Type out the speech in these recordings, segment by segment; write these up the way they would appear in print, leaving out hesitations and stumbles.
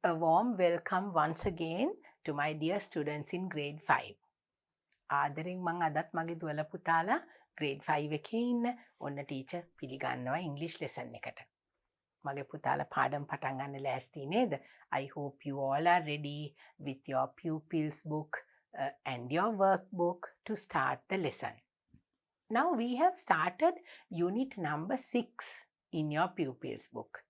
A warm welcome once again to my dear students in grade 5. ආදරෙන් මං අදත් මගේ දුවල පුතාලා grade 5 එකේ ඉන්න ඔන්න ටීචර් පිළිගන්නවා English lesson එකට. මගේ පුතාලා පාඩම් පටන් ගන්න ලෑස්ති නේද? I hope you all are ready with your pupils book and your workbook to start the lesson. Now we have started unit number 6 in your pupils book.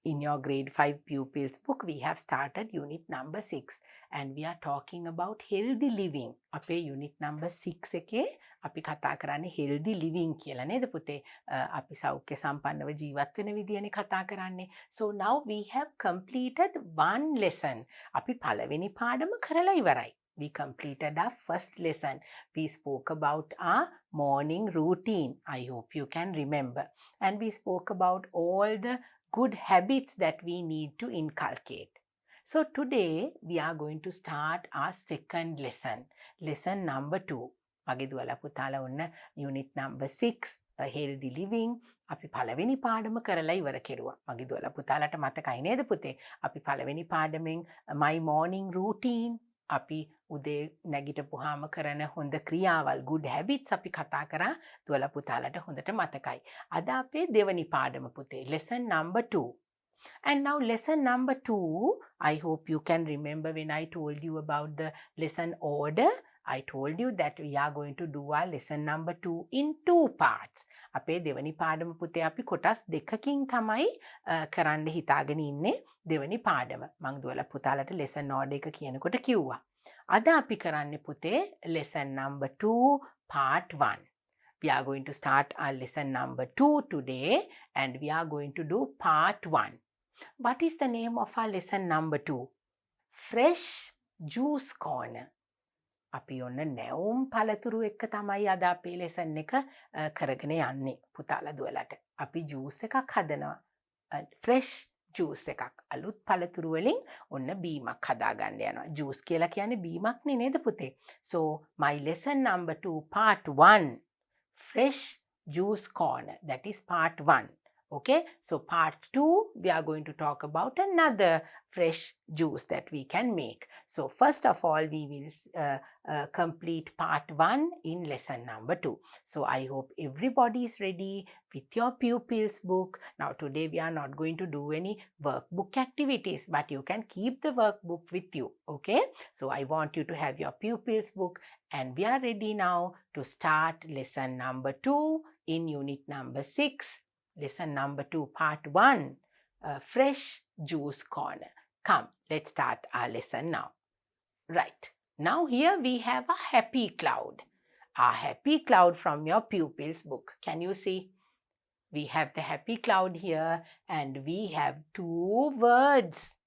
In your grade 5 pupils book, we have started unit number 6 and we are talking about healthy living. අපේ unit number 6 එකේ අපි කතා කරන්නේ healthy living කියලා නේද පුතේ? අපි සෞඛ්‍ය සම්පන්නව ජීවත් වෙන විදියනේ කතා කරන්නේ. So now we have completed one lesson. අපි පළවෙනි පාඩම කරලා ඉවරයි. We completed our first lesson. We spoke about our morning routine. I hope you can remember. And we spoke about all the good habits that we need to inculcate. So today we are going to start our second lesson. Lesson number 2. මගේ දුවලා පුතාලා ඔන්න unit number 6 healthy living අපි පළවෙනි පාඩම කරලා ඉවර කෙරුවා. මගේ දුවලා පුතාලාට මතකයි නේද පුතේ? අපි පළවෙනි පාඩමෙන් my morning routine අපි උදේ නැගිටපුවාම කරන හොඳ ක්‍රියාවල් good habits අපි කතා කරා දුවලා පුතාලට හොඳට මතකයි. අද අපේ දෙවනි පාඩම පුතේ lesson number 2. And now lesson number 2, I hope you can remember when I told you about the lesson order. I told you that we are going to do our lesson number 2 in 2 parts. අපේ දෙවනි පාඩම පුතේ අපි කොටස් දෙකකින් තමයි කරන්න හිතාගෙන ඉන්නේ දෙවනි පාඩම. මං දුවලා පුතාලට lesson order එක කියනකොට කිව්වා. අද අපි කරන්නේ පුතේ lesson number 2 part 1. We are going to start our lesson number 2 today and we are going to do part 1. What is the name of our lesson number 2? Fresh juice corner. අපි ඔන්න නැවුම් පළතුරු එක්ක තමයි අද අපේ lesson එක කරගෙන යන්නේ පුතාලා දුවලට. අපි juice එකක් හදනවා. fresh juice එකක්. අලුත් පළතුරු වලින් ඔන්න බීමක් හදාගන්න යනවා. juice කියලා කියන්නේ බීමක් නේ නේද පුතේ? So my lesson number 2 part 1 fresh juice corner. That is part 1. Okay, so part 2 we are going to talk about another fresh juice that we can make. So first of all we will complete part 1 in lesson number 2. So I hope everybody is ready with your pupils book. Now today we are not going to do any workbook activities, but you can keep the workbook with you. Okay, so I want you to have your pupils book and we are ready now to start lesson number 2 in unit number 6. Lesson number 2 part 1 fresh juice corner. Come, let's start our lesson now. Right, now here we have a happy cloud. A happy cloud from your pupils book. Can you see? We have the happy cloud here and we have 2 words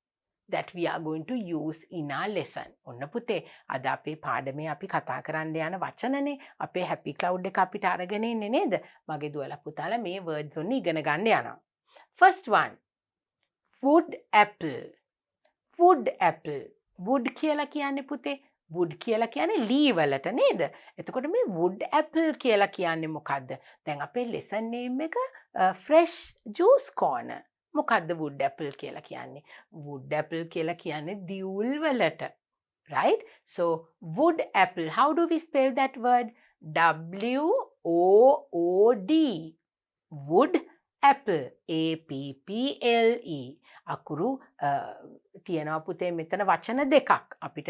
that we are going to use in our lesson. ඔන්න පුතේ අද අපේ පාඩමේ අපි කතා කරන්න යන වචනනේ අපේ happy cloud එක අපිට අරගෙන ඉන්නේ නේද? මගේ දුවලා පුතාලා මේ words ඔන්න ඉගෙන ගන්න යනවා. First one, wood apple. Wood apple. Wood කියලා කියන්නේ පුතේ wood කියලා කියන්නේ lee වලට නේද? එතකොට මේ wood apple කියලා කියන්නේ මොකද්ද? දැන් අපේ lesson name එක fresh juice corner. මොකද්ද wood apple කියලා කියන්නේ? wood apple කියලා කියන්නේ දියුල් වලට. Right? So wood apple, how do we spell that word? W-O-O-D. wood apple. A-P-P-L-E. අකුරු තියෙනවා පුතේ මෙතන වචන දෙකක්. අපිට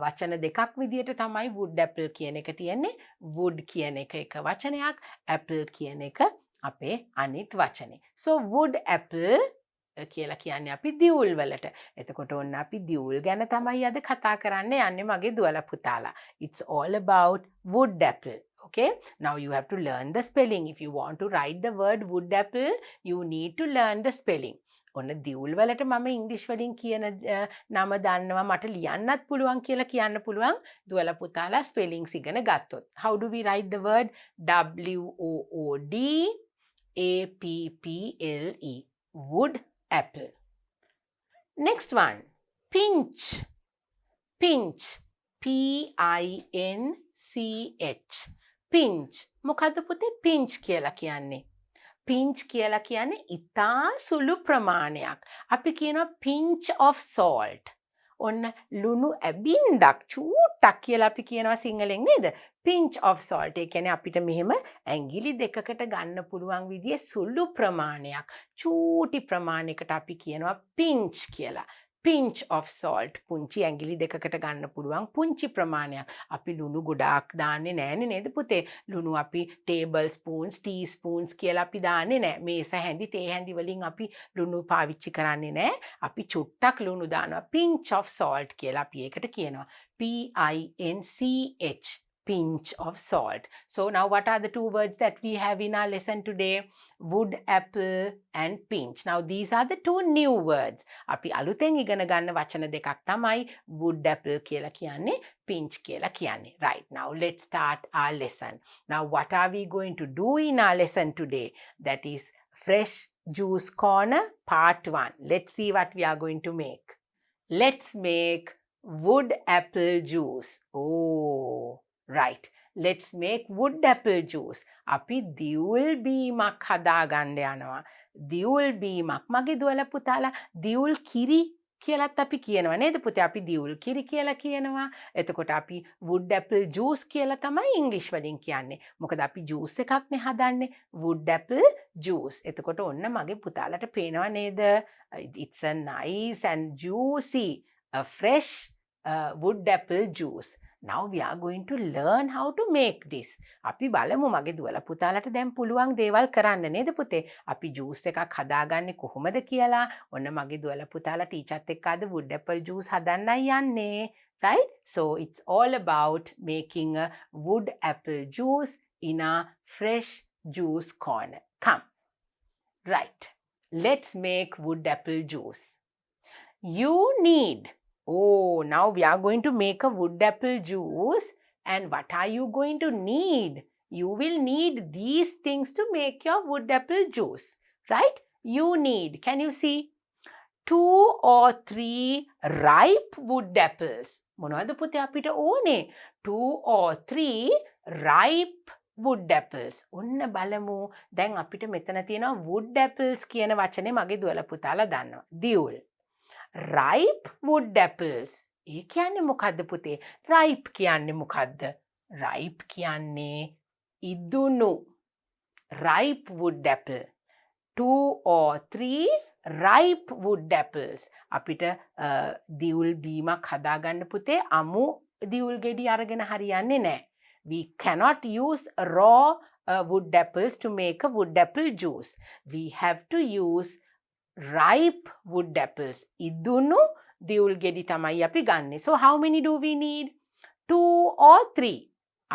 වචන දෙකක් විදියට තමයි wood apple කියන එක තියෙන්නේ. wood කියන එක එක වචනයක්, apple කියන එක අපේ අනිත් වචනේ. So wood apple කියලා කියන්නේ අපි දියුල් වලට. එතකොට ඔන්න අපි දියුල් ගැන තමයි අද කතා කරන්න යන්නේ මගේ දුවලා පුතාලා. It's all about wood apple. Okay, now you have to learn the spelling. If you want to write the word wood apple, you need to learn the spelling. ඔන්න දියුල් වලට මම ඉංග්‍රීසි වලින් කියන නම දන්නවා මට ලියන්නත් පුළුවන් කියලා කියන්න පුළුවන් දුවලා පුතාලා ස්පෙලිංග්ස් ඉගෙන ගත්තොත්. How do we write the word? W-O-O-D A-P-P-L-E. wood apple. Next one, pinch. Pinch. P-I-N-C-H. pinch. මොකද්ද පුතේ pinch කියලා කියන්නේ? pinch කියලා කියන්නේ ඉතා සුළු ප්‍රමාණයක්. අපි කියනවා pinch of salt. ඔන්න ලුණු ඇබින්දක් චූට්ටක් කියලා අපි කියනවා සිංහලෙන් නේද? pinch of salt. ඒ කියන්නේ අපිට මෙහෙම ඇඟිලි දෙකකට ගන්න පුළුවන් විදිහේ සුළු ප්‍රමාණයක්. චූටි ප්‍රමාණයකට අපි කියනවා pinch කියලා. pinch of salt. පුංචි ඇඟිලි දෙකකට ගන්න පුළුවන් පුංචි ප්‍රමාණයක්. අපි ලුණු ගොඩාක් දාන්නේ නෑනේ නේද පුතේ? ලුණු අපි tablespoons, teaspoons කියලා අපි දාන්නේ නෑ. මේස හැඳි තේ හැඳි වලින් අපි ලුණු පාවිච්චි කරන්නේ නෑ. අපි චුට්ටක් ලුණු දානවා. pinch of salt කියලා අපි ඒකට කියනවා. PINCH. Pinch of salt. So now what are the two words that we have in our lesson today? Wood apple and pinch. Now these are the two new words. අපි අලුතෙන් ඉගෙන ගන්න වචන දෙකක් තමයි wood apple කියලා කියන්නේ pinch කියලා කියන්නේ. Right, now let's start our lesson. Now what are we going to do in our lesson today? That is fresh juice corner part 1. Let's see what we are going to make. Let's make wood apple juice. Oh, right. Let's make wood apple juice. අපි දියුල් බීමක් හදාගන්න යනවා. දියුල් බීමක්. මගේ දුවලා පුතාලා දියුල් කිරි කියලාත් අපි කියනවා නේද පුතේ? අපි දියුල් කිරි කියලා කියනවා. එතකොට අපි wood apple juice කියලා තමයි ඉංග්‍රීසි වලින් කියන්නේ. මොකද අපි juice එකක්නේ හදන්නේ. wood apple juice. එතකොට ඔන්න මගේ පුතාලට පේනවා නේද? It's a nice and juicy, a fresh wood apple juice. Now we are going to learn how to make this. අපි බලමු මගේ දුවලා පුතාලට දැන් පුළුවන් දේවල් කරන්න නේද පුතේ? අපි juice එකක් හදාගන්නේ කොහොමද කියලා. ඔන්න මගේ දුවලා පුතාලා ටීචර්ත් එක්ක අද wood apple juice හදන්නයි යන්නේ. Right? So it's all about making a wood apple juice in a fresh juice corner. Come. Right. Let's make wood apple juice. You need... Oh, now we are going to make a wood apple juice. And what are you going to need? You will need these things to make your wood apple juice. Right? You need, can you see? 2 or 3 ripe wood apples. මොනවද පුතේ අපිට ඕනේ? 2 or 3 ripe wood apples. ඔන්න බලමු. දැන් අපිට මෙතන තියෙනවා wood apples කියන වචනේ මගේ දුවලා පුතාලා දන්නවා. දියුල්. ripe wood apples. ඒ කියන්නේ මොකද්ද පුතේ? ripe කියන්නේ මොකද්ද? ripe කියන්නේ ඉදුණු. ripe wood apple. 2 or 3 ripe wood apples. අපිට දියුල් බීමක් හදාගන්න පුතේ අමු දියුල් ගෙඩි අරගෙන හරියන්නේ නැහැ. We cannot use raw wood apples to make a wood apple juice. We have to use ripe wood apples. ඉදුණු දියුල් ගෙඩි තමයි අපි ගන්නෙ. So how many do we need? 2 or 3.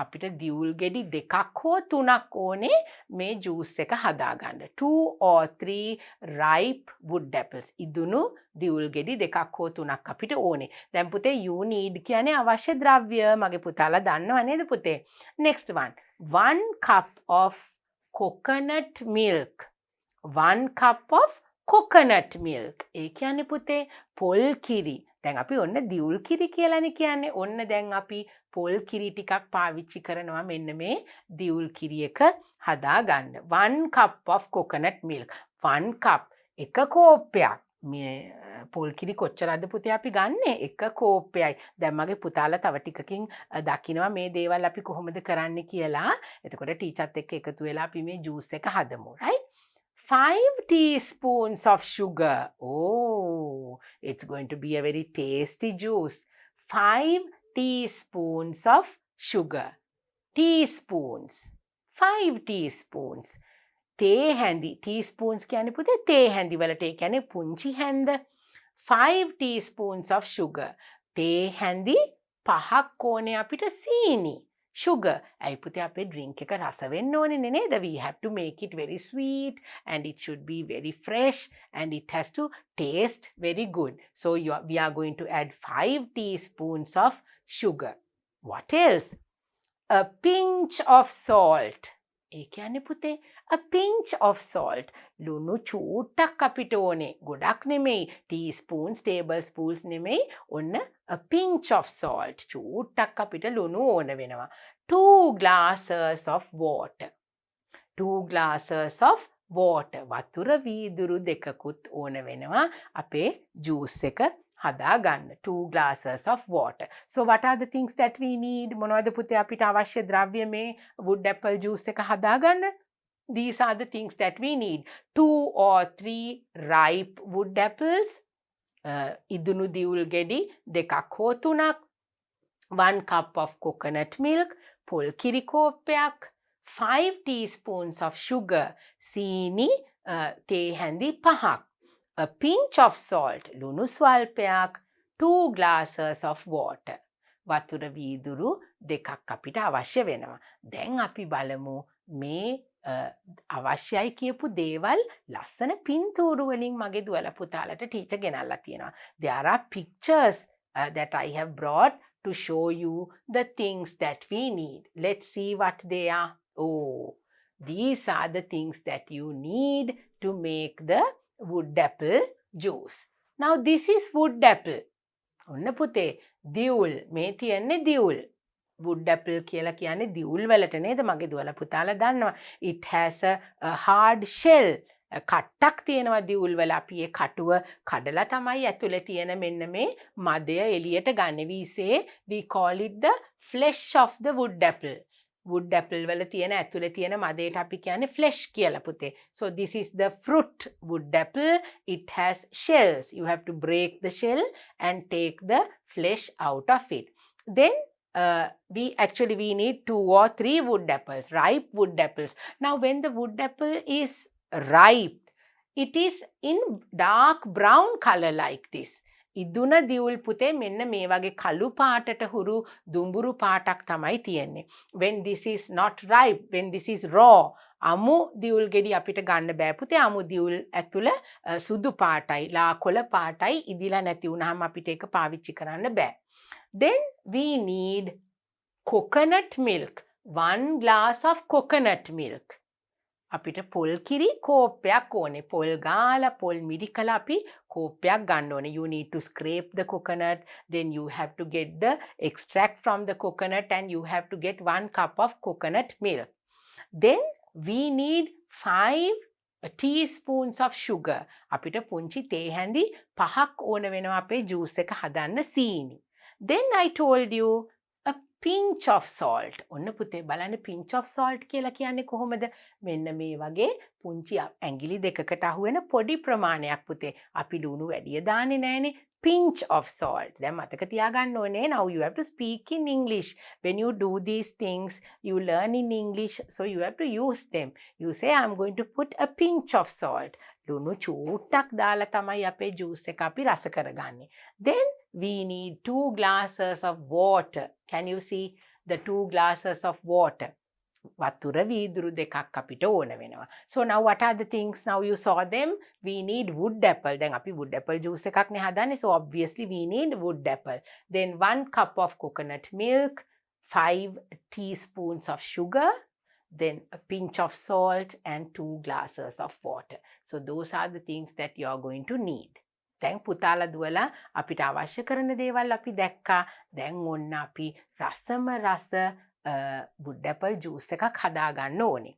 අපිට දියුල් ගෙඩි දෙකක් හෝ තුනක් ඕනේ මේ ජූස් එක හදාගන්න. 2 or 3 ripe wood apples. ඉදුණු දියුල් ගෙඩි දෙකක් හෝ තුනක් අපිට ඕනේ. දැන් පුතේ you need කියන්නේ අවශ්‍ය ද්‍රව්‍ය. මගේ පුතාලා දන්නව නේද පුතේ? Next one. 1 cup of coconut milk. 1 cup of coconut milk. ඒ කියන්නේ පුතේ පොල් කිරි. දැන් අපි ඔන්න දියුල් කිරි කියලානේ කියන්නේ. ඔන්න දැන් අපි පොල් කිරි ටිකක් පාවිච්චි කරනවා මෙන්න මේ දියුල් කිරි එක හදාගන්න. 1 cup of coconut milk. 1 cup. එක කෝප්පයක්. මේ පොල් කිරි කොච්චරද පුතේ අපි ගන්නෙ? එක කෝප්පයයි. දැන් මගේ පුතාලා තව ටිකකින් දකිනවා මේ දේවල් අපි කොහොමද කරන්නේ කියලා. එතකොට ටීචර්ත් එක්ක එකතු වෙලා අපි මේ ජූස් එක හදමු. right? 5 teaspoons of sugar. Oh, it's going to be a very tasty juice. 5 teaspoons of sugar. Teaspoons. 5 teaspoons. තේ හැඳි. teaspoons කියන්නේ පුතේ තේ හැඳි වලට ඒ කියන්නේ පුංචි හැඳ. 5 teaspoons of sugar. තේ හැඳි 5ක් ඕනේ අපිට සීනි. sugar. ඇයි පුතේ අපේ drink එක රස වෙන්න ඕනේ නේද? We have to make it very sweet and it should be very fresh and it has to taste very good. So we are going to add 5 teaspoons of sugar. What else? A pinch of salt. ඒ කියන්නේ පුතේ a pinch of salt. ලුණු චූට්ටක් අපිට ඕනේ. ගොඩක් නෙමෙයි. teaspoons, tablespoons නෙමෙයි. ඔන්න a pinch of salt. චූට්ටක් අපිට ලුණු ඕන වෙනවා. 2 glasses of water. 2 glasses of water. වතුර වීදුරු දෙකකුත් ඕන වෙනවා අපේ juice එක හදා ගන්න. 2 glasses of water. So what are the things that we need? මොනවද පුතේ අපිට අවශ්‍ය ද්‍රව්‍ය මේ wood apple juice එක හදා ගන්න? These are the things that we need. 2 or 3 ripe wood apples. ඉදුණු දිවුල් ගෙඩි දෙකක් හෝ තුනක්. 1 cup of coconut milk. පොල් කිරි කෝප්පයක්. 5 teaspoons of sugar. සීනි තේ හැඳි 5ක්. A pinch of salt, ලුණු ස්වල්පයක්, 2 glasses of water. වතුර වීදුරු දෙකක් අපිට අවශ්‍ය වෙනවා. දැන් අපි බලමු මේ අවශ්‍යයි කියපු දේවල් ලස්සන පින්තූරු වලින් මගේ දුවලා පුතාලට ටීචර් ගෙනල්ලා තියෙනවා. There are pictures that I have brought to show you the things that we need. Let's see what they are. Oh, these are the things that you need to make the wood apple juice. Now this is wood apple. ඔන්න පුතේ දියුල් මේ තියන්නේ දියුල්. wood apple කියලා කියන්නේ දියුල් වලට නේද මගේ දුවලා පුතාලා දන්නවා. It has a hard shell. කට්ටක් තියෙනවා දියුල් වල. අපි ඒ කටුව කඩලා තමයි ඇතුලේ තියෙන මෙන්න මේ මදය එළියට ගන්න. We say we call it the flesh of the wood apple. wood apple වල තියෙන ඇතුලේ තියෙන මදයට අපි කියන්නේ flesh කියලා පුතේ. So this is the fruit wood apple. It has shells. You have to break the shell and take the flesh out of it. Then we need 2 or 3 wood apples, ripe wood apples. Now when the wood apple is ripe, it is in dark brown color like this. ඉදුණ දියුල් පුතේ මෙන්න මේ වගේ කළු පාටට හුරු දුඹුරු පාටක් තමයි තියෙන්නේ. When this is not ripe, when this is raw, අමු දියුල් ගෙඩි අපිට ගන්න බෑ පුතේ. අමු දියුල් ඇතුළ සුදු පාටයි, ලා කොළ පාටයි ඉදිලා නැති වුනහම අපිට ඒක පාවිච්චි කරන්න බෑ. Then we need coconut milk. 1 glass of coconut milk. අපිට පොල් කිරි කෝප්පයක් ඕනේ. පොල් ගාලා පොල් මිරි කළා අපි කෝප්පයක් ගන්න ඕනේ. You need to scrape the coconut, then you have to get the extract from the coconut and you have to get 1 cup of coconut milk. Then we need 5 teaspoons of sugar. අපිට පුංචි තේ හැඳි 5ක් ඕන වෙනවා අපේ juice එක හදන්න සීනි. Then I told you a pinch of salt. ඔන්න පුතේ බලන්න pinch of salt කියලා කියන්නේ කොහොමද? මෙන්න මේ වගේ පුංචි ඇඟිලි දෙකකට අහුවෙන පොඩි ප්‍රමාණයක් පුතේ. අපි ලුණු වැඩිය දාන්නේ නැහනේ. Pinch of salt. දැන් මතක තියාගන්න ඕනේ. Now you have to speak in English. When you do these things, you learn in English, so you have to use them. You say I'm going to put a pinch of salt. ලුණු චූට්ටක් දාලා තමයි අපේ juice එක අපි රස කරගන්නේ. Then we need 2 glasses of water. Can you see the 2 glasses of water? වතුර වීදුරු දෙකක් අපිට ඕන වෙනවා. So now what are the things? Now you saw them. We need wood apple. දැන් අපි wood apple juice එකක් නේ හදන්නේ. So obviously we need wood apple. Then 1 cup of coconut milk, 5 teaspoons of sugar, then a pinch of salt and 2 glasses of water. So those are the things that you are going to need. දැන් පුතාලා දුවලා අපිට අවශ්‍ය කරන දේවල් අපි දැක්කා. දැන් ඔන්න අපි රසම රස wood apple juice එකක් හදා ගන්න ඕනේ.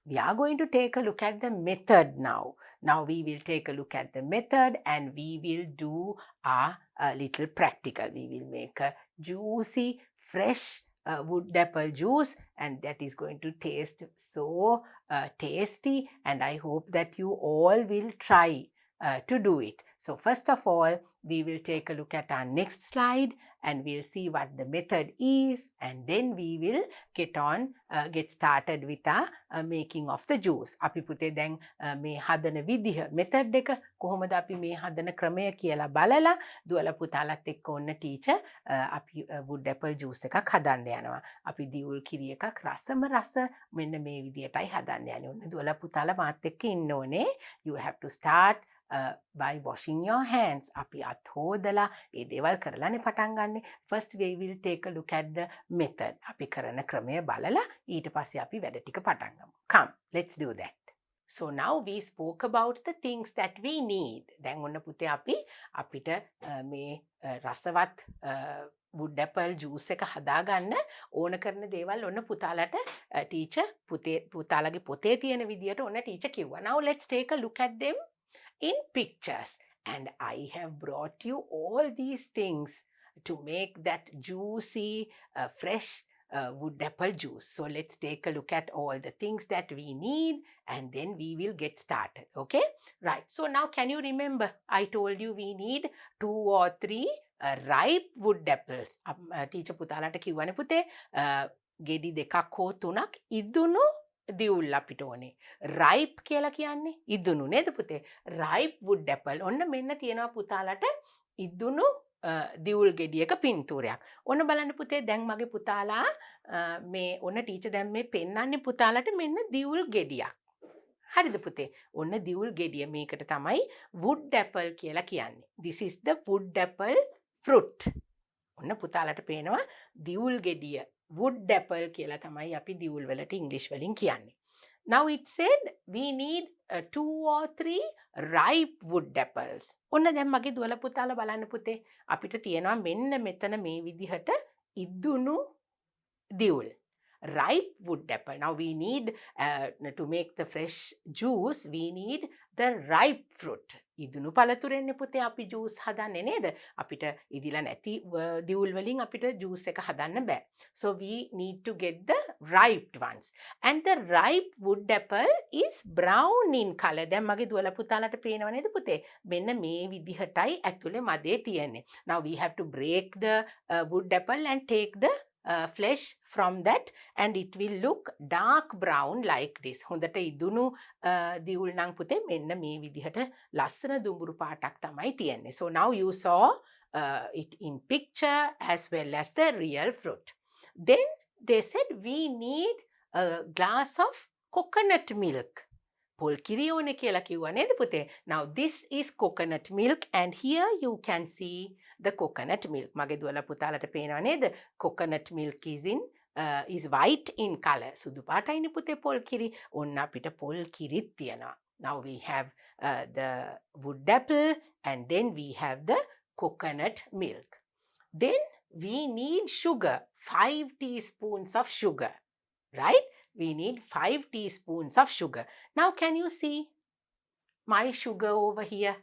We are going to take a look at the method now. Now we will take a look at the method and we will do a little practical. We will make a juicy, fresh wood apple juice and that is going to taste so tasty, and I hope that you all will try to do it. So first of all, we will take a look at our next slide and we'll see what the method is, and then we will get started with our making of the juice. අපි පුතේ දැන් මේ හදන විදිහ method එක කොහොමද අපි මේ හදන ක්‍රමය කියලා බලලා දුවලා පුතාලත් එක්ක ඔන්න ටීචර් අපි wood apple juice එකක් හදන්න යනවා. අපි දියුල් කිරි එකක් රසම රස මෙන්න මේ විදිහටයි හදන්න යන්නේ. ඔන්න දුවලා පුතාලා මාත් එක්ක ඉන්න ඕනේ. You have to start by washing your hands. අපි අත් හොදලා ඒ දේවල් කරලානේ පටන් ගන්නෙ. First we will take a look at the method. අපි කරන ක්‍රමය බලලා ඊට පස්සේ අපි වැඩ ටික පටන් ගමු. Come, let's do that. So now we spoke about the things that we need. දැන් ඔන්න පුතේ අපිට මේ රසවත් wood apple juice එක හදාගන්න ඕන කරන දේවල් ඔන්න පුතාලට teacher පුතාලගේ පොතේ තියෙන විදියට ඔන්න teacher කිව්වා. Now let's take a look at them in pictures. And I have brought you all these things to make that juicy, fresh wood apple juice. So let's take a look at all the things that we need and then we will get started. Okay? Right. So now can you remember I told you we need 2 or 3 ripe wood apples. Teacher පුතාලට කිව්වනේ පුතේ ගෙඩි දෙකක් හෝ තුනක් ඉදුණු දියුල් අපිට ඕනේ. ripe කියලා කියන්නේ ඉදුණු නේද පුතේ? ripe wood apple. ඔන්න මෙන්න තියෙනවා පුතාලට ඉදුණු දියුල් ගෙඩියක පින්තූරයක්. ඔන්න බලන්න පුතේ දැන් මගේ පුතාලා මේ ඔන්න ටීචර් දැන් මේ පෙන්නන්නේ පුතාලට මෙන්න දියුල් ගෙඩියක්. හරිද පුතේ? ඔන්න දියුල් ගෙඩිය මේකට තමයි wood apple කියලා කියන්නේ. This is the wood apple fruit. ඔන්න පුතාලට පේනවා දියුල් ගෙඩිය wood apple කියලා තමයි අපි දියුල් වලට ඉංග්‍රීසි වලින් කියන්නේ. Now it said we need 2 or 3 ripe wood apples. ඔන්න දැන් මගේ දුවල පුතාලා බලන්න පුතේ අපිට තියෙනවා මෙන්න මෙතන මේ විදිහට ඉදුණු දියුල්. Ripe wood apple. Now we need to make the fresh juice we need the ripe fruit. ඉදුණු පළතුරෙන්නේ පුතේ අපි juice හදන්නේ නේද? අපිට ඉදිලා නැති දියුල් වලින් අපිට juice එක හදන්න බෑ. So we need to get the ripe ones. And the ripe wood apple is brown in color. දැන් මගේ දුවල පුතාලට පේනව නේද පුතේ? මෙන්න මේ විදිහටයි ඇතුලේ මදේ තියෙන්නේ. Now we have to break the wood apple and take the flesh from that and it will look dark brown like this. හොඳට ඉදුණු දියුල් නම් පුතේ මෙන්න මේ විදිහට ලස්සන දුඹුරු පාටක් තමයි තියෙන්නේ. So now you saw it in picture as well as the real fruit. Then they said we need a glass of coconut milk. පොල් කිරි ඕනේ කියලා කිව්වා නේද පුතේ? Now this is coconut milk and here you can see the coconut milk. මගේ දුවලා පුතාලට පේනව නේද? Coconut milk is white in color. සුදු පාටයිනේ පුතේ පොල් කිරි. ඔන්න අපිට පොල් කිරිත් තියෙනවා. Now we have the wood apple and then we have the coconut milk. Then we need sugar, 5 teaspoons of sugar, right? We need 5 teaspoons of sugar. Now can you see my sugar over here?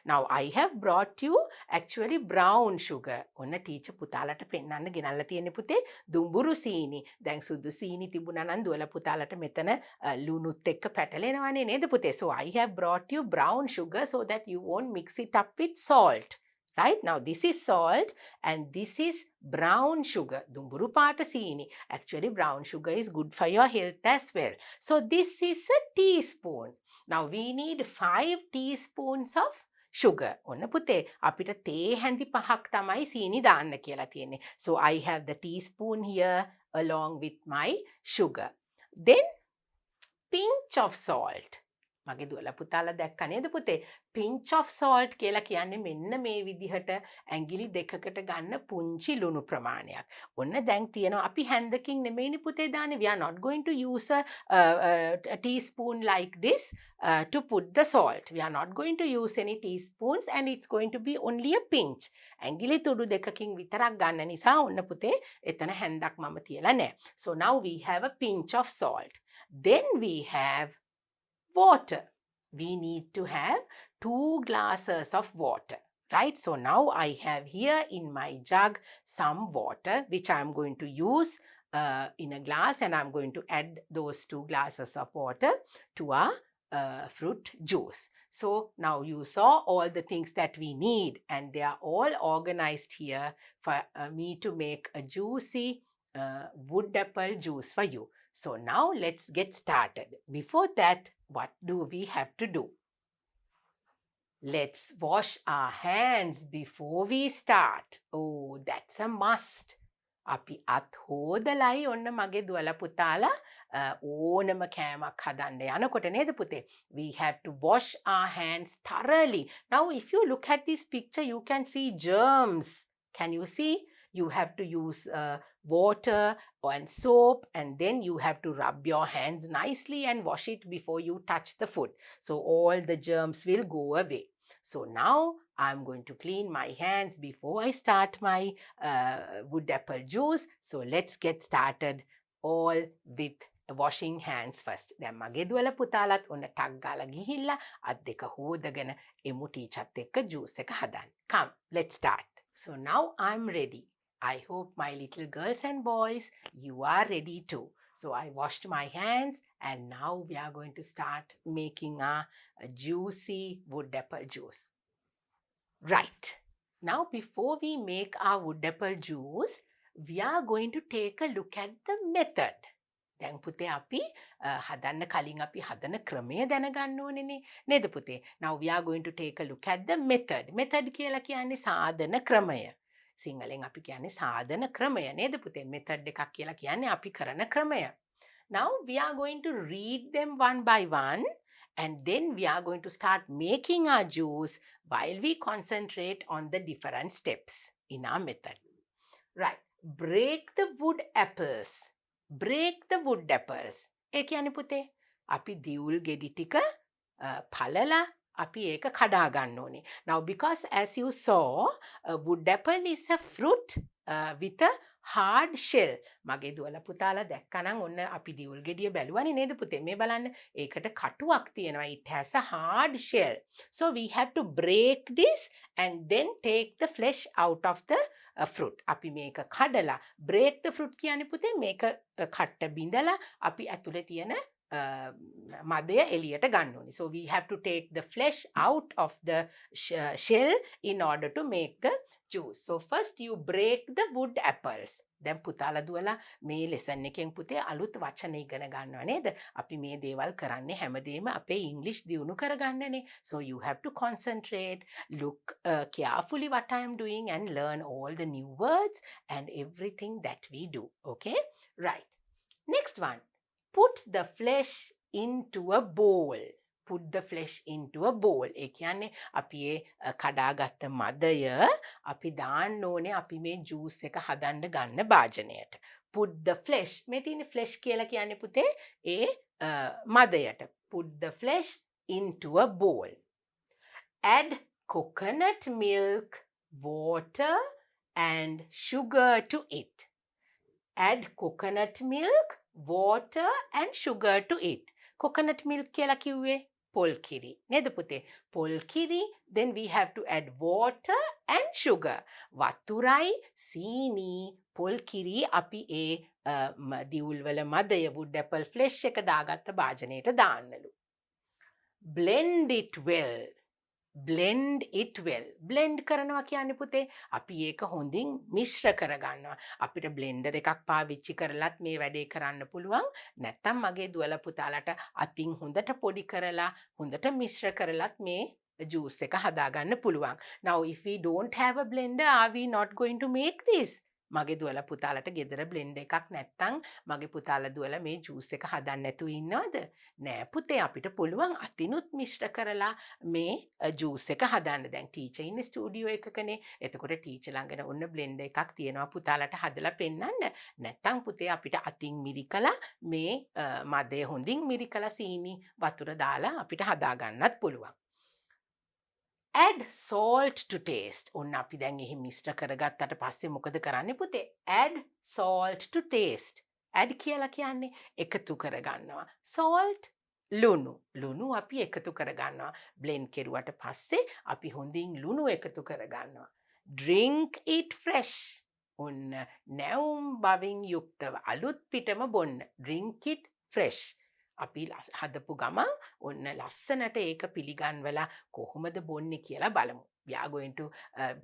Now I have brought you actually brown sugar. ඔන්න teacher පුතාලට පෙන්නන්න ගෙනල්ලා තියෙන්නේ පුතේ දුඹුරු සීනි. දැන් සුදු සීනි තිබුණා නම් දුවල පුතාලට මෙතන ලුණුත් එක්ක පැටලෙනවනේ නේද පුතේ? So I have brought you brown sugar so that you won't mix it up with salt. Right? Now this is salt and this is brown sugar. Dumburu paata seeni. Actually brown sugar is good for your health as well. So this is a teaspoon. Now we need 5 teaspoons of sugar. ඔන්න පුතේ අපිට තේ හැඳි පහක් තමයි සීනි දාන්න කියලා තියෙන්නේ. So I have the teaspoon here along with my sugar. Then pinch of salt. මගේ දුවලා පුතාලා දැක්ක නේද පුතේ? pinch of salt කියලා කියන්නේ මෙන්න මේ විදිහට ඇඟිලි දෙකකට ගන්න පුංචි ලුණු ප්‍රමාණයක්. ඔන්න දැන් තියෙනවා අපි හැන්දකින් නෙමෙයිනේ පුතේ දාන්නේ. We are not going to use a teaspoon like this to put the salt. We are not going to use any teaspoons and it's going to be only a pinch. ඇඟිලි තුඩු දෙකකින් විතරක් ගන්න නිසා ඔන්න පුතේ එතන හැන්දක් මම තියලා නැහැ. So now we have a pinch of salt. Then we have water. We need to have 2 glasses of water, right? So now I have here in my jug some water which I am going to use in a glass and I'm going to add those 2 glasses of water to our fruit juice. So now you saw all the things that we need and they are all organized here for me to make a juicy wood apple juice for you. So now let's get started. Before that, what do we have to do? Let's wash our hands before we start. Oh, that's a must. අපි අත් හොදලයි ඔන්න මගේ දුවලා පුතාලා ඕනම කෑමක් හදන්න යනකොට නේද පුතේ? We have to wash our hands thoroughly. Now if you look at this picture you can see germs. Can you see? You have to use water and soap and then you have to rub your hands nicely and wash it before you touch the food. So all the germs will go away. So now I'm going to clean my hands before I start my wood apple juice. So let's get started all with washing hands first. දැන් මගේ දුවල පුතාලත් ඔන්න ටක් ගාලා ගිහිල්ලා අත් දෙක හොදගෙන එමු ටීචර්ත් එක්ක juice එක හදන්න. Come, let's start. So now I'm ready. I hope my little girls and boys, you are ready too. So I washed my hands and now we are going to start making a juicy wood apple juice. Right. Now before we make our wood apple juice, we are going to take a look at the method. දැන් පුතේ අපි හදන්න කලින් අපි හදන ක්‍රමය දැනගන්න ඕනේනේ නේද පුතේ? Now we are going to take a look at the method. Method කියලා කියන්නේ සාධන ක්‍රමය. සිංහලෙන් අපි කියන්නේ සාධන ක්‍රමය නේද පුතේ? Method එකක් කියලා කියන්නේ අපි කරන ක්‍රමය. Now we are going to read them one by one and then we are going to start making our juice while we concentrate on the different steps in our method. Right. Break the wood apples. Break the wood apples. ඒ කියන්නේ පුතේ අපි දියුල් ගෙඩි ටික පළලා අපි ඒක කඩා ගන්න ඕනේ. Now because as you saw, wood apple is a fruit with a hard shell. මගේ දුවලා පුතාලා දැක්කනම් ඔන්න අපි දියුල් ගෙඩිය බැලුවනේ නේද පුතේ? මේ බලන්න ඒකට කටුවක් තියෙනවා. It has a hard shell. So we have to break this and then take the flesh out of the fruit. අපි මේක කඩලා break the fruit කියන්නේ පුතේ මේක කට්ට බිඳලා අපි ඇතුලේ තියෙන මදය එළියට ගන්න ඕනේ. So we have to take the flesh out of the shell in order to make the juice. So first you break the wood apples. දැන් පුතාලා දුවලා මේ lesson එකෙන් පුතේ අලුත් වචන ඉගෙන ගන්නවා නේද? අපි මේ දේවල් කරන්නේ හැමදේම අපේ English දියුණු කරගන්නනේ. So you have to concentrate, look carefully what I am doing and learn all the new words and everything that we do. Okay? Right. Next one. Put the flesh into a bowl. Put the flesh into a bowl. ඒ කියන්නේ අපි ඒ කඩාගත්ත මදය අපි දාන්න ඕනේ අපි මේ juice එක හදන්න ගන්න භාජනයට. Put the flesh. මේ තියෙන flesh කියලා කියන්නේ පුතේ ඒ මදයට. Put the flesh into a bowl. Add coconut milk, water and sugar to it. Add coconut milk, water and sugar to it. Coconut milk කියලා කිව්වේ පොල් කිරි නේද පුතේ? පොල් කිරි, then we have to add water and sugar. වතුරයි සීනි පොල් කිරි අපි ඒ දියුල් වල මදය wood apple flesh එක දාගත්ත භාජනයට දාන්නලු. Blend it well. Blend it well. Blend කරනවා කියන්නේ පුතේ අපි ඒක හොඳින් මිශ්‍ර කරගන්නවා. අපිට බ්ලෙන්ඩර් එකක් පාවිච්චි කරලත් මේ වැඩේ කරන්න පුළුවන්. නැත්නම් මගේ දුවලා පුතාලට අතින් හොඳට පොඩි කරලා හොඳට මිශ්‍ර කරලත් මේ ජූස් එක හදාගන්න පුළුවන්. Now if we don't have a blender, are we not going to make this? මගේ දුවලා පුතාලට ගෙදර බ්ලෙන්ඩර් එකක් නැත්නම් මගේ පුතාලා දුවලා මේ ජූස් එක හදන්න නැතුව ඉන්නවද? නෑ පුතේ අපිට පුළුවන් අතිනුත් මිශ්‍ර කරලා මේ ජූස් එක හදන්න. දැන් ටීචර් ඉන්නේ ස්ටුඩියෝ එකකනේ. එතකොට ටීචර් ළඟන ඔන්න බ්ලෙන්ඩර් එකක් තියෙනවා පුතාලට හදලා පෙන්නන්න. නැත්නම් පුතේ අපිට අතින් මිරිකලා මේ මදය හොඳින් මිරිකලා සීනි වතුර දාලා අපිට හදා ගන්නත් පුළුවන්. Add salt to taste. ඔන්න අපි දැන් එහි මිශ්‍ර කරගත්තට පස්සේ මොකද කරන්නේ පුතේ? Add salt to taste. Add කියලා කියන්නේ එකතු කරගන්නවා. Salt ලුණු. ලුණු අපි එකතු කරගන්නවා. blend කෙරුවට පස්සේ අපි හොඳින් ලුණු එකතු කරගන්නවා. Drink it fresh. ඔන්න නැවුම් බවින් යුක්තව අලුත් පිටම බොන්න. Drink it fresh. අපි හදපු ගමන් ඔන්න ලස්සනට ඒක පිළිගන්වලා කොහොමද බොන්නේ කියලා බලමු. We are going to,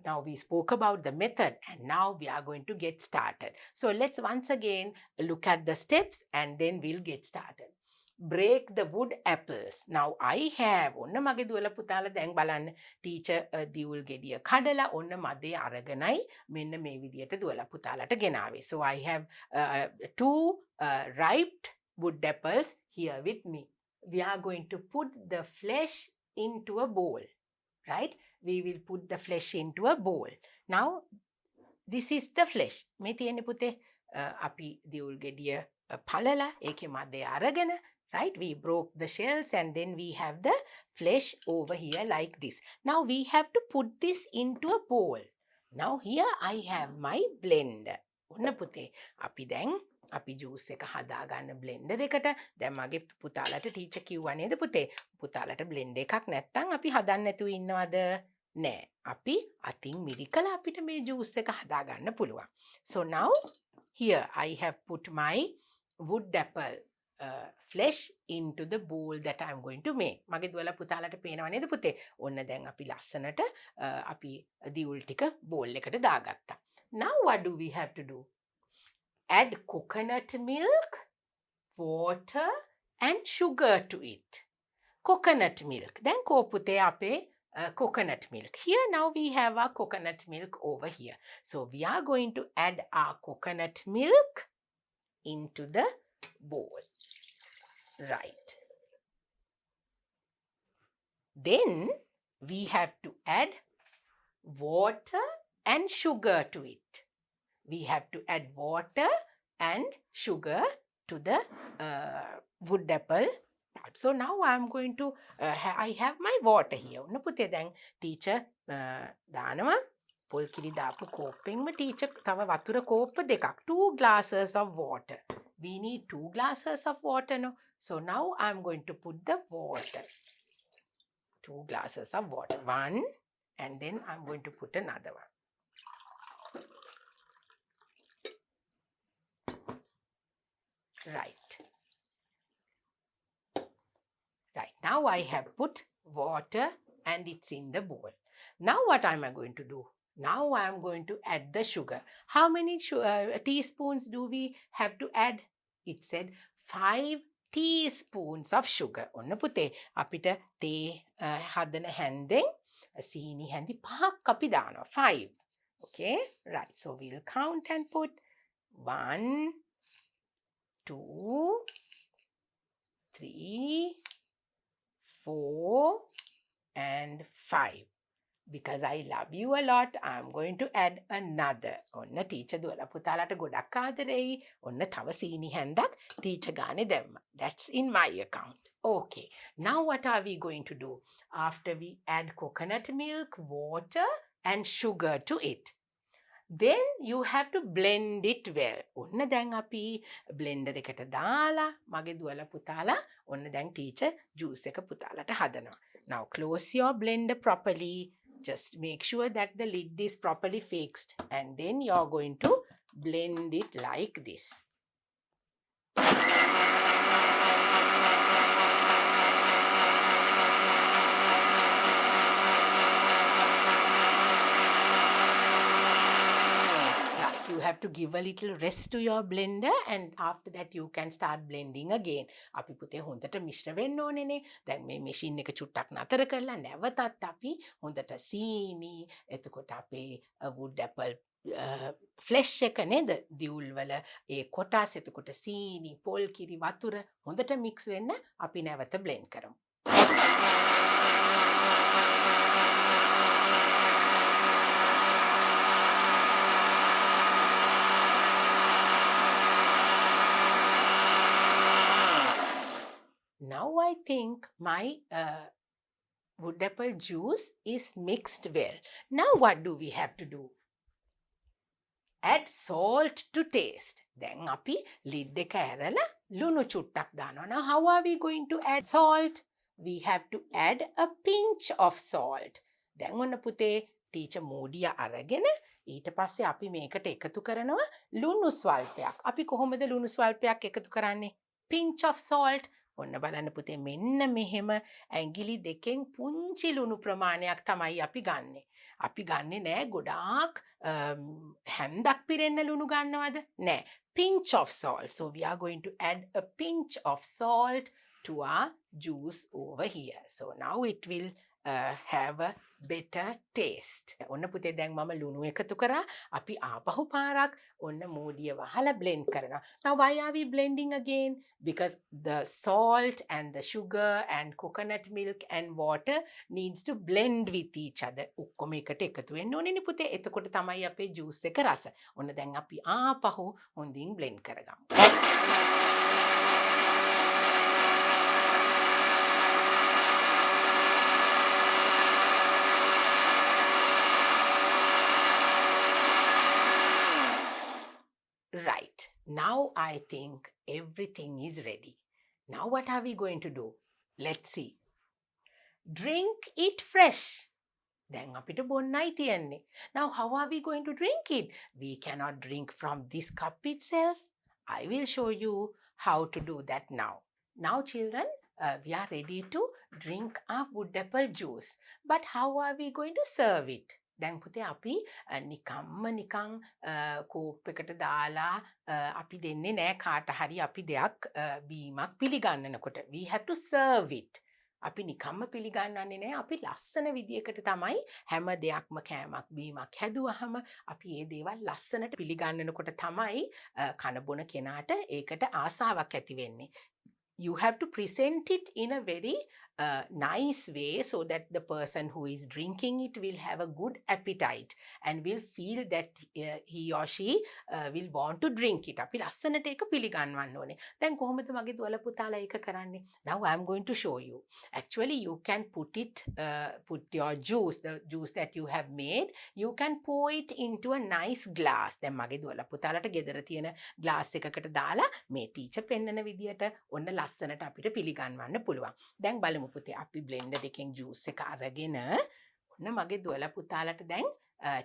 now we spoke about the method and now we are going to get started. So let's once again look at the steps and then we'll get started. Break the wood apples. Now I have, ඔන්න මගේ දුවලා පුතාලා දැන් බලන්න teacher දියුල් ගෙඩිය කඩලා ඔන්න මදේ අරගෙනයි මෙන්න මේ විදියට දුවලා පුතාලට ගෙනාවේ. So I have two ripe wood apples here with me. We are going to put the flesh into a bowl, right? We will put the flesh into a bowl. Now, this is the flesh. මේ තියෙන්නේ පුතේ අපි දියුල් ගෙඩිය පළලා ඒකේ මදේ අරගෙන right? We broke the shells and then we have the flesh over here like this. Now we have to put this into a bowl. Now here I have my blender. ඔන්න පුතේ අපි දැන් අපි ජූස් එක හදාගන්න blender එකට. දැන් මගේ පුතාලට ටීචර් කිව්වා නේද පුතේ? පුතාලට බ්ලෙන්ඩර් එකක් නැත්නම් අපි හදන්න නැතුව ඉන්නවද? නෑ. අපි අතින් මිරිකලා අපිට මේ ජූස් එක හදාගන්න පුළුවන්. So now here I have put my wood apple flesh into the bowl that I'm going to make. මගේ දුවලා පුතාලට පේනව නේද පුතේ? ඔන්න දැන් අපි ලස්සනට අපි දියුල් ටික බෝල් එකට දාගත්තා. Now what do we have to do? Add coconut milk, water and sugar to it. Coconut milk. Then ko පුතේ අපේ coconut milk. Here now we have our coconut milk over here. So we are going to add our coconut milk into the bowl. Right. Then we have to add water and sugar to it. We have to add water and sugar to the wood apple. So now I'm going to, I have my water here. ඔන්න පුතේ දැන් teacher දානවා පොල් කිරි දාපු කෝප්පෙන්ම teacher තව වතුර කෝප්ප දෙකක්. 2 glasses of water. We need 2 glasses of water, no? So now I'm going to put the water. 2 glasses of water. 1 and then I'm going to put another one. Right. Right. Now I have put water and it's in the bowl. Now what am I going to do? Now I am going to add the sugar. How many teaspoons do we have to add? It said 5 teaspoons of sugar. ඔන්න පුතේ අපිට තේ හදන හැන්දෙන් සීනි හැඳි 5ක් අපි දානවා. 5. Okay? Right. So we'll count and put 1, 2, 3, 4 and 5. Because I love you a lot, I'm going to add another. ඔන්න teacher දුවලා පුතාලට ගොඩක් ආදරෙයි. ඔන්න තව සීනි හැන්දක් teacher ගානේ දැම්මා. That's in my account. Okay. Now what are we going to do? After we add coconut milk, water and sugar to it. Then you have to blend it well. ඔන්න දැන් අපි බ්ලෙන්ඩර් එකට දාලා මගේ දුවලා පුතාලා ඔන්න දැන් teacher juice එක පුතාලට හදනවා. Now close your blender properly. Just make sure that the lid is properly fixed and then you're going to blend it like this. You have to give a little rest to your blender and after that you can start blending again. අපි පුතේ හොඳට මිශ්‍ර වෙන්න ඕනේනේ. දැන් මේ machine එක චුට්ටක් නතර කරලා නැවතත් අපි හොඳට සීනි එතකොට අපේ wood apple flesh එක නේද දියුල් වල ඒ කොටස් එතකොට සීනි පොල් කිරි වතුර හොඳට mix වෙන්න අපි නැවත blend කරමු. Now I think my wood apple juice is mixed well. Now what do we have to do? Add salt to taste. Then අපි lid එක ඇරලා ලුණු චුට්ටක් දානවා. Now how are we going to add salt? We have to add a pinch of salt. දැන් ඔන්න පුතේ teacher මෝඩිය අරගෙන ඊට පස්සේ අපි මේකට එකතු කරනවා ලුණු ස්වල්පයක්. අපි කොහොමද ලුණු ස්වල්පයක් එකතු කරන්නේ? Pinch of salt. ඔන්න බලන්න පුතේ මෙන්න මෙහෙම ඇඟිලි දෙකෙන් පුංචි ලුණු ප්‍රමාණයක් තමයි අපි ගන්නෙ. අපි ගන්නෙ නෑ ගොඩාක් හැන්දක් පිරෙන්න ලුණු ගන්නවද? නෑ. Pinch of salt. So we are going to add a pinch of salt to our juice over here. So now it will have a better taste. ඔන්න පුතේ දැන් මම ලුණු එකතු කරා. අපි ආපහු පාරක් ඔන්න මූඩිය වහලා blend කරනවා. Now why are we blending again? Because the salt and the sugar and coconut milk and water needs to blend with each other. ඔක්කොම එකට එකතු වෙන්න ඕනේනේ පුතේ. එතකොට තමයි අපේ juice එක රස. ඔන්න දැන් අපි ආපහු හොඳින් blend කරගමු. Right. Now I think everything is ready. Now what are we going to do? Let's see. Drink it fresh. දැන් අපිට බොන්නයි තියෙන්නේ. Now how are we going to drink it? We cannot drink from this cup itself. I will show you how to do that now. Now children, we are ready to drink our wood apple juice. But how are we going to serve it? දැන් පුතේ අපි නිකම්ම නිකං COPE එකට දාලා අපි දෙන්නේ නෑ කාට හරි අපි දෙයක් බීමක් පිළිගන්නනකොට. We have to serve it. අපි නිකම්ම පිළිගන්නන්නේ නෑ. අපි ලස්සන විදියකට තමයි හැම දෙයක්ම කෑමක් බීමක් හැදුවහම අපි ඒ දේවල් ලස්සනට පිළිගන්නනකොට තමයි කන බොන කෙනාට ඒකට ආසාවක් ඇති වෙන්නේ. You have to present it in a very nice way so that the person who is drinking it will have a good appetite and will feel that he or she will want to drink it. අපි ලස්සනට ඒක පිළිගන්නවන්න ඕනේ. දැන් කොහොමද මගේ දුවල පුතාලා ඒක කරන්නේ? Now I am going to show you. Actually you can put your juice, the juice that you have made, you can pour it into a nice glass. දැන් මගේ දුවල පුතාලට ගෙදර තියෙන glass එකකට දාලා මේ ටීචර් පෙන්නන විදියට ඔන්න ලස්සනට අපිට පිළිගන්වන්න පුළුවන්. දැන් බලමු පුතේ අපි බ්ලෙන්ඩර් එකෙන් ජූස් එක අරගෙන ඔන්න මගේ දුවලා පුතාලට දැන්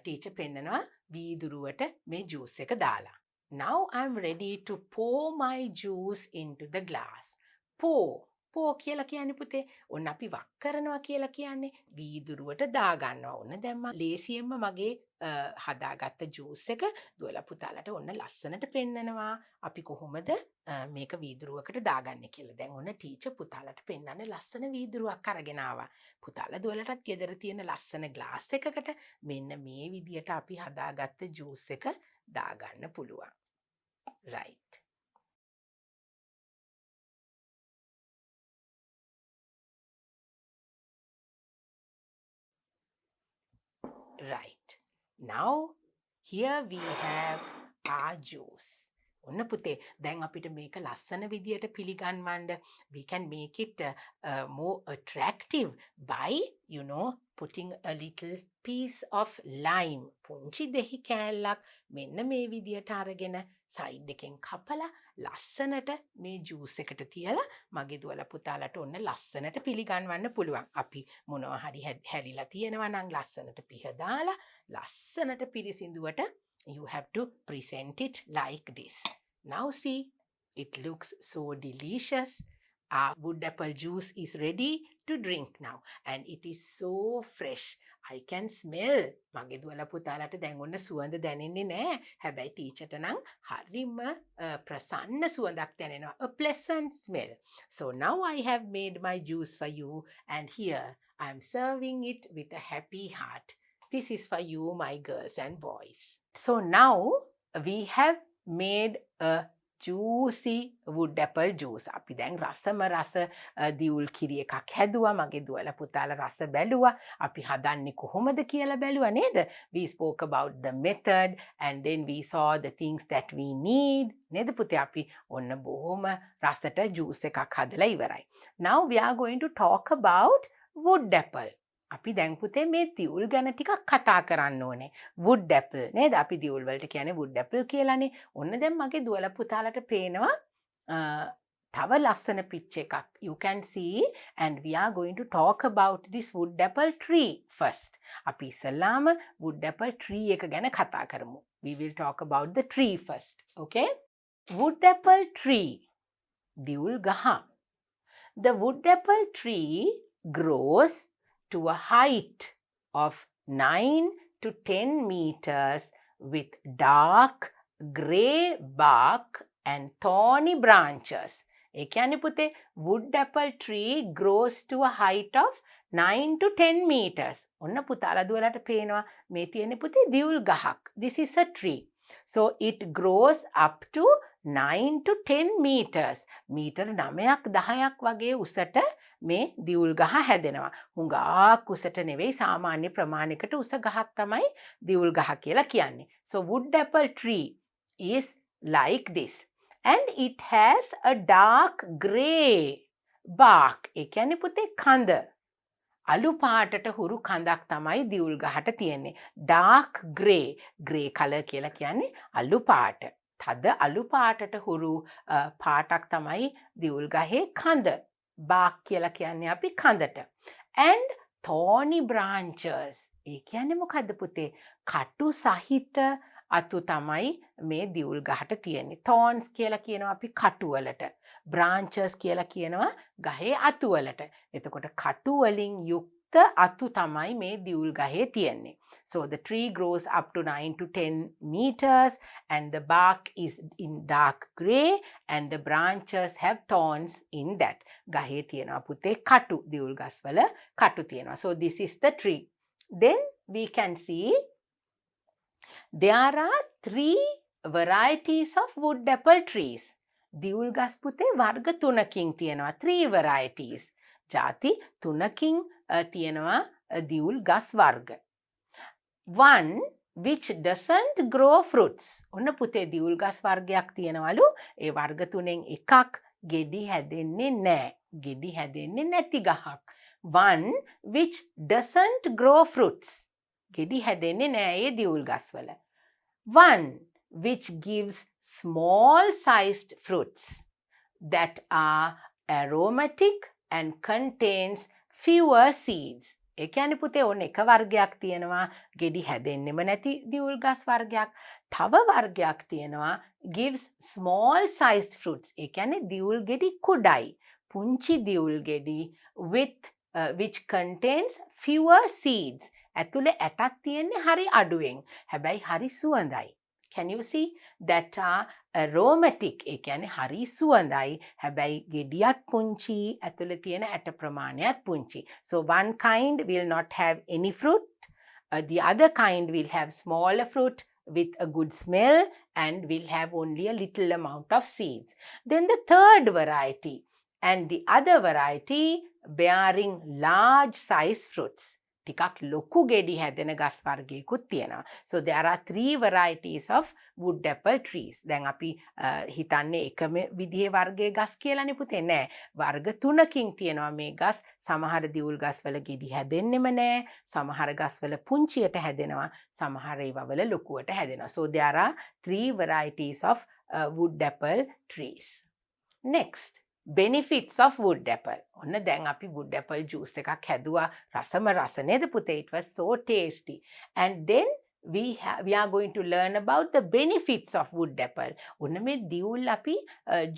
ටීචර් පෙන්නනවා වීදුරුවට මේ ජූස් එක දාලා. Now I'm ready to pour my juice into the glass. pour කියලා කියන්නේ පුතේ ඔන්න අපි වක් කරනවා කියලා කියන්නේ වීදුරුවට දාගන්නවා. ඔන්න දැන් මම ලේසියෙන්ම මගේ හදාගත්ත ජූස් එක දුවලා පුතාලට ඔන්න ලස්සනට පෙන්නනවා. අපි කොහොමද මේක වීදුරුවකට දාගන්නේ කියලා. දැන් ඔන්න ටීචර් පුතාලට පෙන්නන්න ලස්සන වීදුරුවක් අරගෙන ආවා. පුතාලා දුවලටත් ගෙදර තියෙන ලස්සන ග්ලාස් එකකට මෙන්න මේ විදියට අපි හදාගත්ත ජූස් එක දාගන්න පුළුවන්. Right. Right. Now here we have our juice. ඔන්න පුතේ දැන් අපිට මේක ලස්සන විදියට පිළිගන්වන්න we can make it more attractive by putting a little piece of lime. පුංචි දෙහි කෑල්ලක් මෙන්න මේ විදියට අරගෙන සයිඩ් එකෙන් කපලා ලස්සනට මේ ජූස් එකට තියලා මගේ දුවලා පුතාලට ඔන්න ලස්සනට පිළිගන්වන්න පුළුවන්. අපි මොනවා හරි හැලිලා තියෙනවා නම් ලස්සනට පිහ දාලා ලස්සනට පිළිසිඳුවට you have to present it like this. Now see, it looks so delicious. Our wood apple juice is ready to drink now and it is so fresh. I can smell. මගේ දුවලා පුතාලට දැන් ඔන්න සුවඳ දැනෙන්නේ නැහැ. හැබැයි ටීචර්ට නම් හරිම ප්‍රසන්න සුවඳක් දැනෙනවා. A pleasant smell. So now I have made my juice for you and here I am serving it with a happy heart. This is for you, my girls and boys. So now we have made a juicy wood apple juice. අපි දැන් රසම රස දියුල් කිරි එකක් හැදුවා. මගේ දුවලා පුතාලා රස බැලුවා. අපි හදන්නේ කොහොමද කියලා බැලුවා නේද? We spoke about the method and then we saw the things that we need. නේද පුතේ අපි ඔන්න බොහොම රසට juice එකක් හදලා ඉවරයි. Now we are going to talk about wood apple. අපි දැන් පුතේ මේ දියුල් ගැන ටිකක් කතා කරන්න ඕනේ. wood apple නේද? අපි දියුල් වලට කියන්නේ wood apple කියලානේ. ඔන්න දැන් මගේ දුවලා පුතාලට පේනවා තව ලස්සන පිච් එකක්. You can see and we are going to talk about this wood apple tree first. අපි ඉස්සෙල්ලාම wood apple tree එක ගැන කතා කරමු. We will talk about the tree first. Okay? wood apple tree. දියුල් ගහ. The wood apple tree grows to a height of 9 to 10 meters with dark grey bark and thorny branches. ඒ කියන්නේ පුතේ wood apple tree grows to a height of 9 to 10 meters. ඔන්න පුතාලා දුවලට පේනවා මේ තියෙන පුතේ දියුල් ගහක්. This is a tree. So it grows up to 9 to 10 meters. Metre 9ක් 10ක් වගේ උසට මේ දියුල් ගහ හැදෙනවා. හුඟක් උසට නෙවෙයි සාමාන්‍ය ප්‍රමාණයකට උස ගහක් තමයි දියුල් ගහ කියලා කියන්නේ. So wood apple tree is like this. And it has a dark grey bark. ඒ කියන්නේ පුතේ කඳ. අලු පාටට හුරු කඳක් තමයි දියුල් ගහට තියෙන්නේ. dark grey. grey color කියලා කියන්නේ අලු පාට. තද අලු පාටට හුරු පාටක් තමයි දියුල් ගහේ කඳ. bark කියලා කියන්නේ අපි කඳට. and thorny branches. ඒ කියන්නේ මොකද්ද පුතේ? කටු සහිත අතු තමයි මේ දියුල් ගහට තියෙන්නේ. thorns කියලා කියනවා අපි කටු වලට. branches කියලා කියනවා ගහේ අතු වලට. එතකොට කටු වලින් යුක්ත අතු තමයි මේ දියුල් ගහේ තියෙන්නේ. So the tree grows up to 9 to 10 meters and the bark is in dark grey and the branches have thorns in that. ගහේ තියෙනවා පුතේ කටු. දියුල් ගස් වල කටු තියෙනවා. So this is the tree. Then we can see there are 3 varieties of wood apple trees. දියුල් ගස් පුතේ වර්ග 3කින් තියෙනවා. 3 varieties. ಜಾති 3කින් තියෙනවා දියුල් ගස් වර්ග. One which doesn't grow fruits. ඔන්න පුතේ දියුල් ගස් වර්ගයක් තියෙනවලු. ඒ වර්ග 3න් එකක් ගෙඩි හැදෙන්නේ නැහැ. ගෙඩි හැදෙන්නේ නැති ගහක්. One which doesn't grow fruits. ගෙඩි හැදෙන්නේ නැහැ ඒ දියුල් ගස් වල. One which gives small sized fruits that are aromatic and contains fewer seeds. ඒ කියන්නේ පුතේ ඕන එක වර්ගයක් තියෙනවා ගෙඩි හැදෙන්නෙම නැති දියුල් ගස් වර්ගයක්. තව වර්ගයක් තියෙනවා gives small sized fruits. ඒ කියන්නේ දියුල් ගෙඩි කුඩයි. පුංචි දියුල් ගෙඩි with which contains fewer seeds. ඇතුලේ ඇටක් තියෙන්නේ හරි අඩුවෙන්. හැබැයි හරි සුවඳයි. Can you see? That are aromatic. ඒ කියන්නේ හරි සුවඳයි. හැබැයි ගෙඩියත් පුංචි. ඇතුලේ තියෙන ඇට ප්‍රමාණයත් පුංචි. So one kind will not have any fruit. The other kind will have smaller fruit with a good smell and will have only a little amount of seeds. Then the third variety and the other variety bearing large size fruits. ටිකක් ලොකු ගෙඩි හැදෙන ගස් වර්ගයකුත් තියෙනවා. So there are 3 varieties of wood apple trees. දැන් අපි හිතන්නේ එකම විදිහේ වර්ගයේ ගස් කියලානේ පුතේ. නෑ. වර්ග 3කින් තියෙනවා මේ ගස්. සමහර දියුල් ගස් වල ගෙඩි හැදෙන්නෙම නෑ. සමහර ගස් වල පුංචියට හැදෙනවා. සමහර ඒවා වල ලොකුවට හැදෙනවා. So there are 3 varieties of wood apple trees. Next. Benefits of wood apple. ඔන්න දැන් අපි wood apple juice එකක් හැදුවා. රසම රස නේද පුතේ? It was so tasty. And then we are going to learn about the benefits of wood apple. ඔන්න මේ දියුල් අපි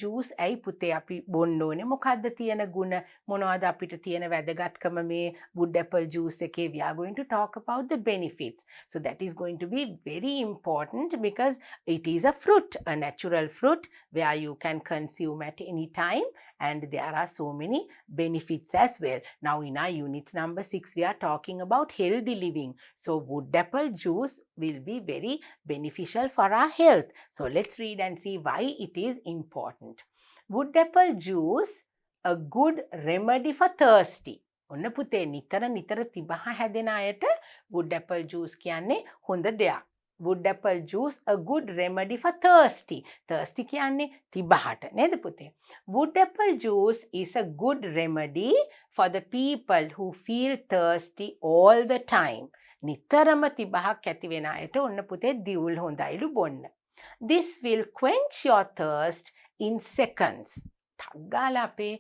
juice ඇයි පුතේ අපි බොන්න ඕනේ? මොකද්ද තියෙන ගුණ? මොනවද අපිට තියෙන වැදගත්කම මේ wood apple juice එකේ? We are going to talk about the benefits. So that is going to be very important because it is a fruit, a natural fruit where you can consume at any time and there are so many benefits as well. Now in our unit number 6 we are talking about healthy living. So wood apple juice will be very beneficial for our health. So let's read and see why it is important. Wood apple juice, a good remedy for thirsty. ඔන්න පුතේ නිතර තිබහ හැදෙන අයට wood apple juice කියන්නේ හොඳ දෙයක්. Wood apple juice, a good remedy for thirsty. Thirsty කියන්නේ තිබහට නේද පුතේ? Wood apple juice is a good remedy for the people who feel thirsty all the time. නිතරම තිබහක් ඇති වෙන අයට ඔන්න පුතේ දියුල් හොඳයිලු බොන්න. This will quench your thirst in seconds. ටග්ගාලා අපේ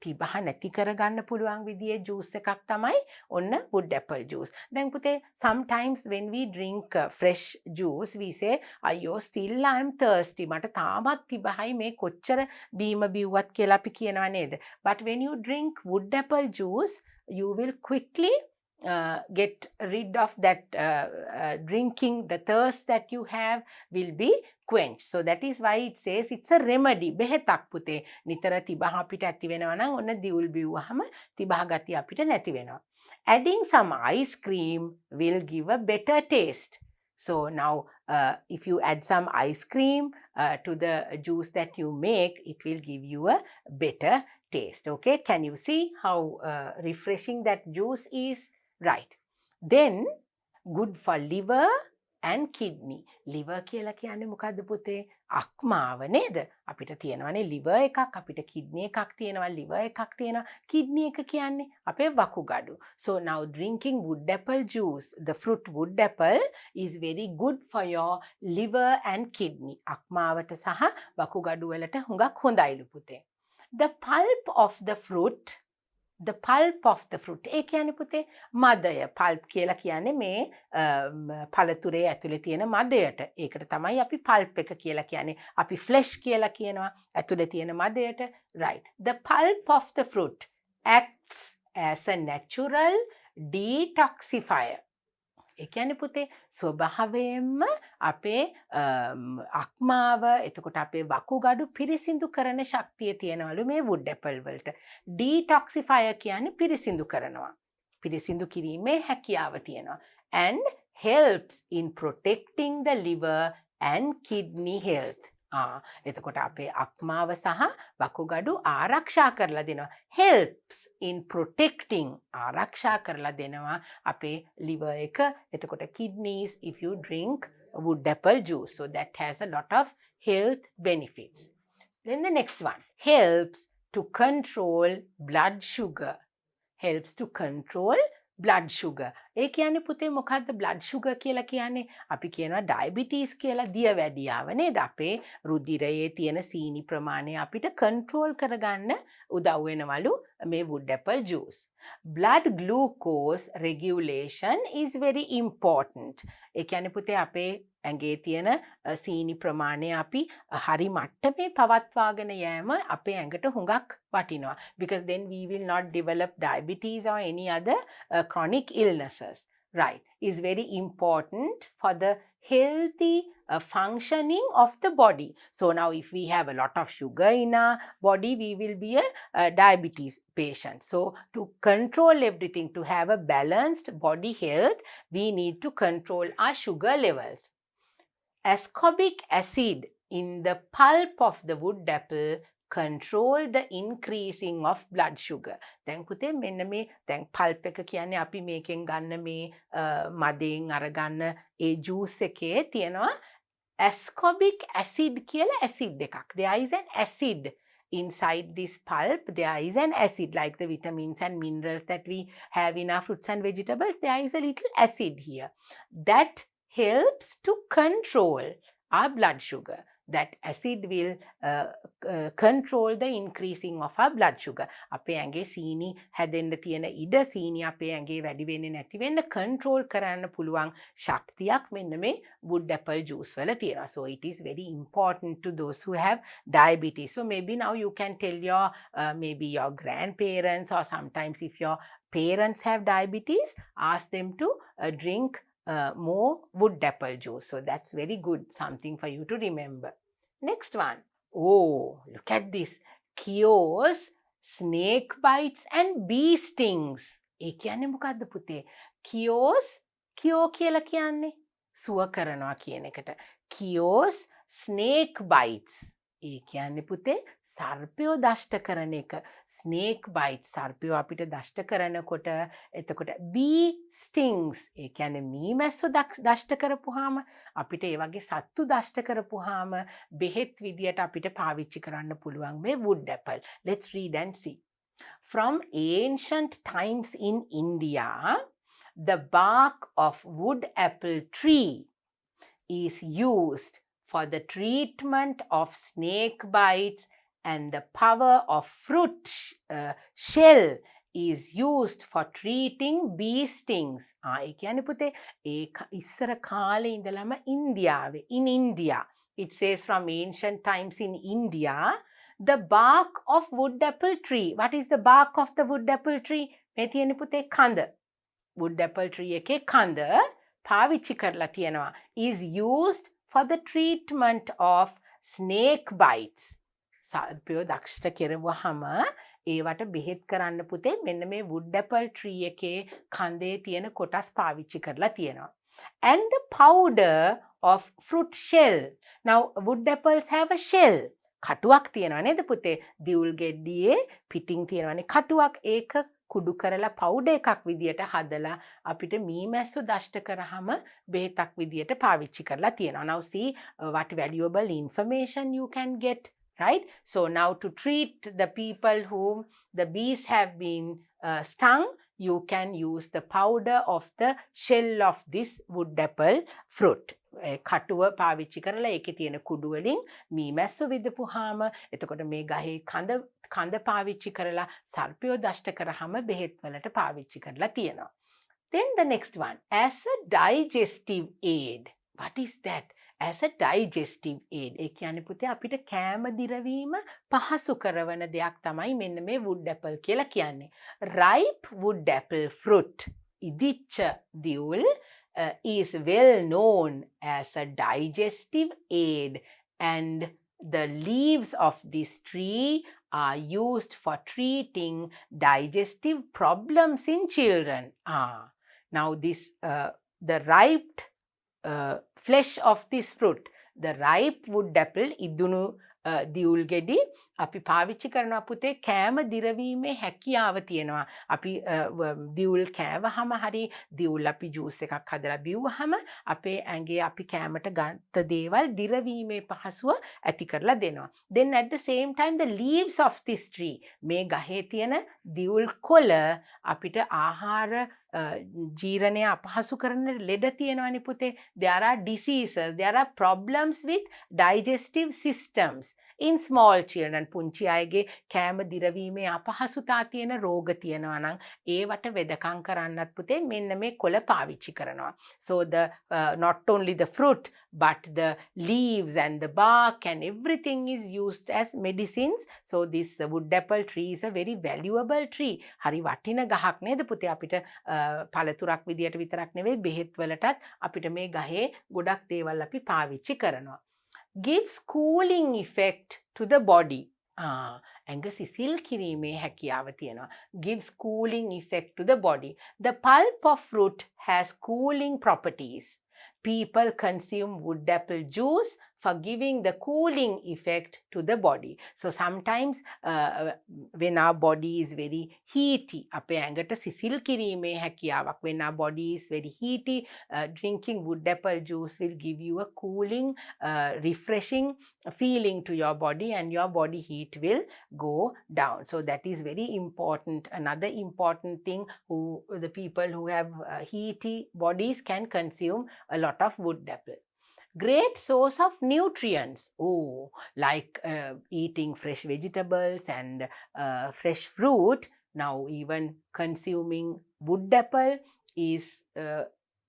තිබහ නැති කරගන්න පුළුවන් විදිහේ ජූස් එකක් තමයි ඔන්න wood apple juice. දැන් පුතේ sometimes when we drink fresh juice we say අයියෝ still I am thirsty. මට තාමත් තිබහයි මේ කොච්චර බීම බිව්වත් කියලා අපි කියනවා නේද? But when you drink wood apple juice you will quickly get rid of that drinking, the thirst that you have will be quenched. So that is why it says it's a remedy. බෙහෙතක් පුතේ. නිතර තිබහ අපිට ඇති වෙනවා නම් ඔන්න දියුල් බිව්වහම තිබහ ගතිය අපිට නැති වෙනවා. Adding some ice cream will give a better taste. So now if you add some ice cream to the juice that you make, it will give you a better taste. Okay, can you see how refreshing that juice is? Right. Then good for liver and kidney. liver කියලා කියන්නේ මොකද්ද පුතේ? අක්මාව නේද? අපිට තියෙනවානේ liver එකක්, අපිට kidney එකක් තියෙනවා, liver එකක් තියෙනවා. kidney එක කියන්නේ අපේ වකුගඩු. So now drinking wood apple juice, the fruit wood apple is very good for your liver and kidney. අක්මාවට සහ වකුගඩු වලට හුඟක් හොඳයිලු පුතේ. The pulp of the fruit, the pulp of the fruit. ඒ කියන්නේ පුතේ මදය. pulp කියලා කියන්නේ මේ පළතුරේ ඇතුලේ තියෙන මදයට. ඒකට තමයි අපි pulp එක කියලා කියන්නේ. අපි flesh කියලා කියනවා ඇතුලේ තියෙන මදයට. Right. The pulp of the fruit acts as a natural detoxifier. ඒ කියන්නේ පුතේ ස්වභාවයෙන්ම අපේ අක්මාව එතකොට අපේ වකුගඩු පිරිසිදු කරන ශක්තිය තියෙනවලු මේ wood apple වලට. detoxifier කියන්නේ පිරිසිදු කරනවා. පිරිසිදු කිරීමේ හැකියාව තියෙනවා. And helps in protecting the liver and kidney health. එතකොට අපේ අක්මාව සහ වකුගඩු ආරක්ෂා කරලා දෙනවා. helps in protecting ආරක්ෂා කරලා දෙනවා අපේ liver එක. එතකොට kidneys if you drink wood apple juice. So that has a lot of health benefits. Then the next one. Helps to control blood sugar. Helps to control blood sugar. ඒ කියන්නේ පුතේ මොකද්ද blood sugar කියලා කියන්නේ? අපි කියනවා diabetes කියලා දියවැඩියාව නේද? අපේ රුධිරයේ තියෙන සීනි ප්‍රමාණය අපිට control කරගන්න උදව් වෙනවලු මේ wood apple juice. Blood glucose regulation is very important. ඒ කියන්නේ පුතේ අපේ ඇඟේ තියෙන සීනි ප්‍රමාණය අපි හරි මට්ටමේ පවත්වාගෙන යෑම අපේ ඇඟට හුඟක් වටිනවා. Because then we will not develop diabetes or any other chronic illnesses. Right. Is very important for the healthy functioning of the body. So now if we have a lot of sugar in our body, we will be a diabetes patient. So to control everything, to have a balanced body health, we need to control our sugar levels. Ascorbic acid in the pulp of the wood apple control the increasing of blood sugar. දැන් පුතේ මෙන්න මේ දැන් pulp එක කියන්නේ අපි මේකෙන් ගන්න මේ මදෙන් අරගන්න ඒ juice එකේ තියෙනවා ascorbic acid කියලා acid එකක්. There is an acid inside this pulp. There is an acid like the vitamins and minerals that we have in our fruits and vegetables. There is a little acid here that helps to control our blood sugar. That acid will control the increasing of our blood sugar. අපේ ඇඟේ සීනි හැදෙන්න තියෙන ඉඩ සීනි අපේ ඇඟේ වැඩි වෙන්නේ නැති වෙන්න control කරන්න පුළුවන් ශක්තියක් මෙන්න මේ wood apple juice වල තියෙනවා. So it is very important to those who have diabetes. So maybe now you can tell your maybe your grandparents or sometimes if your parents have diabetes, ask them to drink more wood apple juice. So that's very good, something for you to remember. Next one. Oh, look at this. Cures snake bites and bee stings. ඒ කියන්නේ මොකද්ද පුතේ? Cures, cure කියලා කියන්නේ සුව කරනවා කියන එකට. Cures snake bites. ඒ කියන්නේ පුතේ සර්පයෝ දෂ්ට කරන එක. snake bites සර්පයෝ අපිට දෂ්ට කරනකොට එතකොට bee stings ඒ කියන්නේ මී මැස්සෝ දෂ්ට කරපුවාම අපිට ඒ වගේ සත්තු දෂ්ට කරපුවාම බෙහෙත් විදියට අපිට පාවිච්චි කරන්න පුළුවන් මේ wood apple. Let's read and see. From ancient times in India, the bark of wood apple tree is used for the treatment of snake bites, and the power of fruit shell is used for treating bee stings. ඒ කියන්නේ පුතේ ඒ ඉස්සර කාලේ ඉඳලම ඉන්දියාවේ in India. It says from ancient times in India, the bark of wood apple tree. What is the bark of the wood apple tree? මේ තියෙන්නේ පුතේ කඳ. wood apple tree එකේ කඳ පාවිච්චි කරලා තියෙනවා is used for the treatment of snake bites. සර්පයෝ දෂ්ට කෙරුවහම ඒවට බෙහෙත් කරන්න පුතේ මෙන්න මේ wood apple tree එකේ කඳේ තියෙන කොටස් පාවිච්චි කරලා තියෙනවා. And the powder of fruit shell. Now wood apples have a shell. කටුවක් තියෙනවා නේද පුතේ? දියුල් ගෙඩියේ පිටින් තියෙනවානේ කටුවක්. ඒක කුඩු කරලා පවුඩර් එකක් විදියට හදලා අපිට මීමැස්සු දෂ්ට කරාම බෙහෙතක් විදියට පාවිච්චි කරලා තියෙනවා. Now see what valuable information you can get, right? So now to treat the people whom the bees have been stung, you can use the powder of the shell of this wood apple fruit. කටුව පාවිච්චි කරලා ඒකේ තියෙන කුඩු වලින් මීමැස්සු විදපුවාම එතකොට මේ ගහේ කඳ පාවිච්චි කරලා සර්පයෝ දෂ්ට කරාම බෙහෙත් වලට පාවිච්චි කරලා තියෙනවා. Then the next one, as a digestive aid. What is that? As a digestive aid. ඒ කියන්නේ පුතේ අපිට කෑම දිරවීම පහසු කරන දෙයක් තමයි මෙන්න මේ wood apple කියලා කියන්නේ. Ripe wood apple fruit. ඉදිච්ච දියුල් is well known as a digestive aid, and the leaves of this tree are used for treating digestive problems in children. Now this the ripe flesh of this fruit, the ripe wood apple idunu දියුල් ගෙඩි අපි පාවිච්චි කරනවා පුතේ කෑම දිරවීමේ හැකියාව තියෙනවා. අපි දියුල් කෑවහම හරි දියුල් අපි ජූස් එකක් හදලා බිව්වහම අපේ ඇඟේ අපි කෑමට ගත්ත දේවල් දිරවීමේ පහසුව ඇති කරලා දෙනවා. Then at the same time the leaves of this tree, මේ ගහේ තියෙන දියුල් කොළ අපිට ආහාර ජීර්ණය අපහසු කරන ලෙඩ තියෙනවානේ පුතේ. There are diseases, there are problems with digestive systems in small children. පුංචි අයගේ කෑම දිරවීමේ අපහසුතා තියෙන රෝග තියෙනවා නම් ඒවට වෙදකම් කරන්නත් පුතේ මෙන්න මේ කොළ පාවිච්චි කරනවා. So the not only the fruit but the leaves and the bark and everything is used as medicines. So this wood apple tree is a very valuable tree. හරි වටින ගහක් නේද පුතේ? අපිට පළතුරක් විදියට විතරක් නෙවෙයි බෙහෙත් වලටත් අපිට මේ ගහේ ගොඩක් දේවල් අපි පාවිච්චි කරනවා. Gives cooling effect to the body. ඇඟ සිසිල් කිරීමේ හැකියාව තියෙනවා. Gives cooling effect to the body. The pulp of fruit has cooling properties. People consume wood apple juice for giving the cooling effect to the body. So sometimes when our body is very heaty, අපේ ඇඟට සිසිල් කිරීමේ හැකියාවක්, when our body is very heaty, drinking wood apple juice will give you a cooling, refreshing feeling to your body, and your body heat will go down. So that is very important. Another important thing, the people who have heaty bodies can consume a lot of wood apple. Great source of nutrients. Like eating fresh vegetables and fresh fruit. Now even consuming wood apple is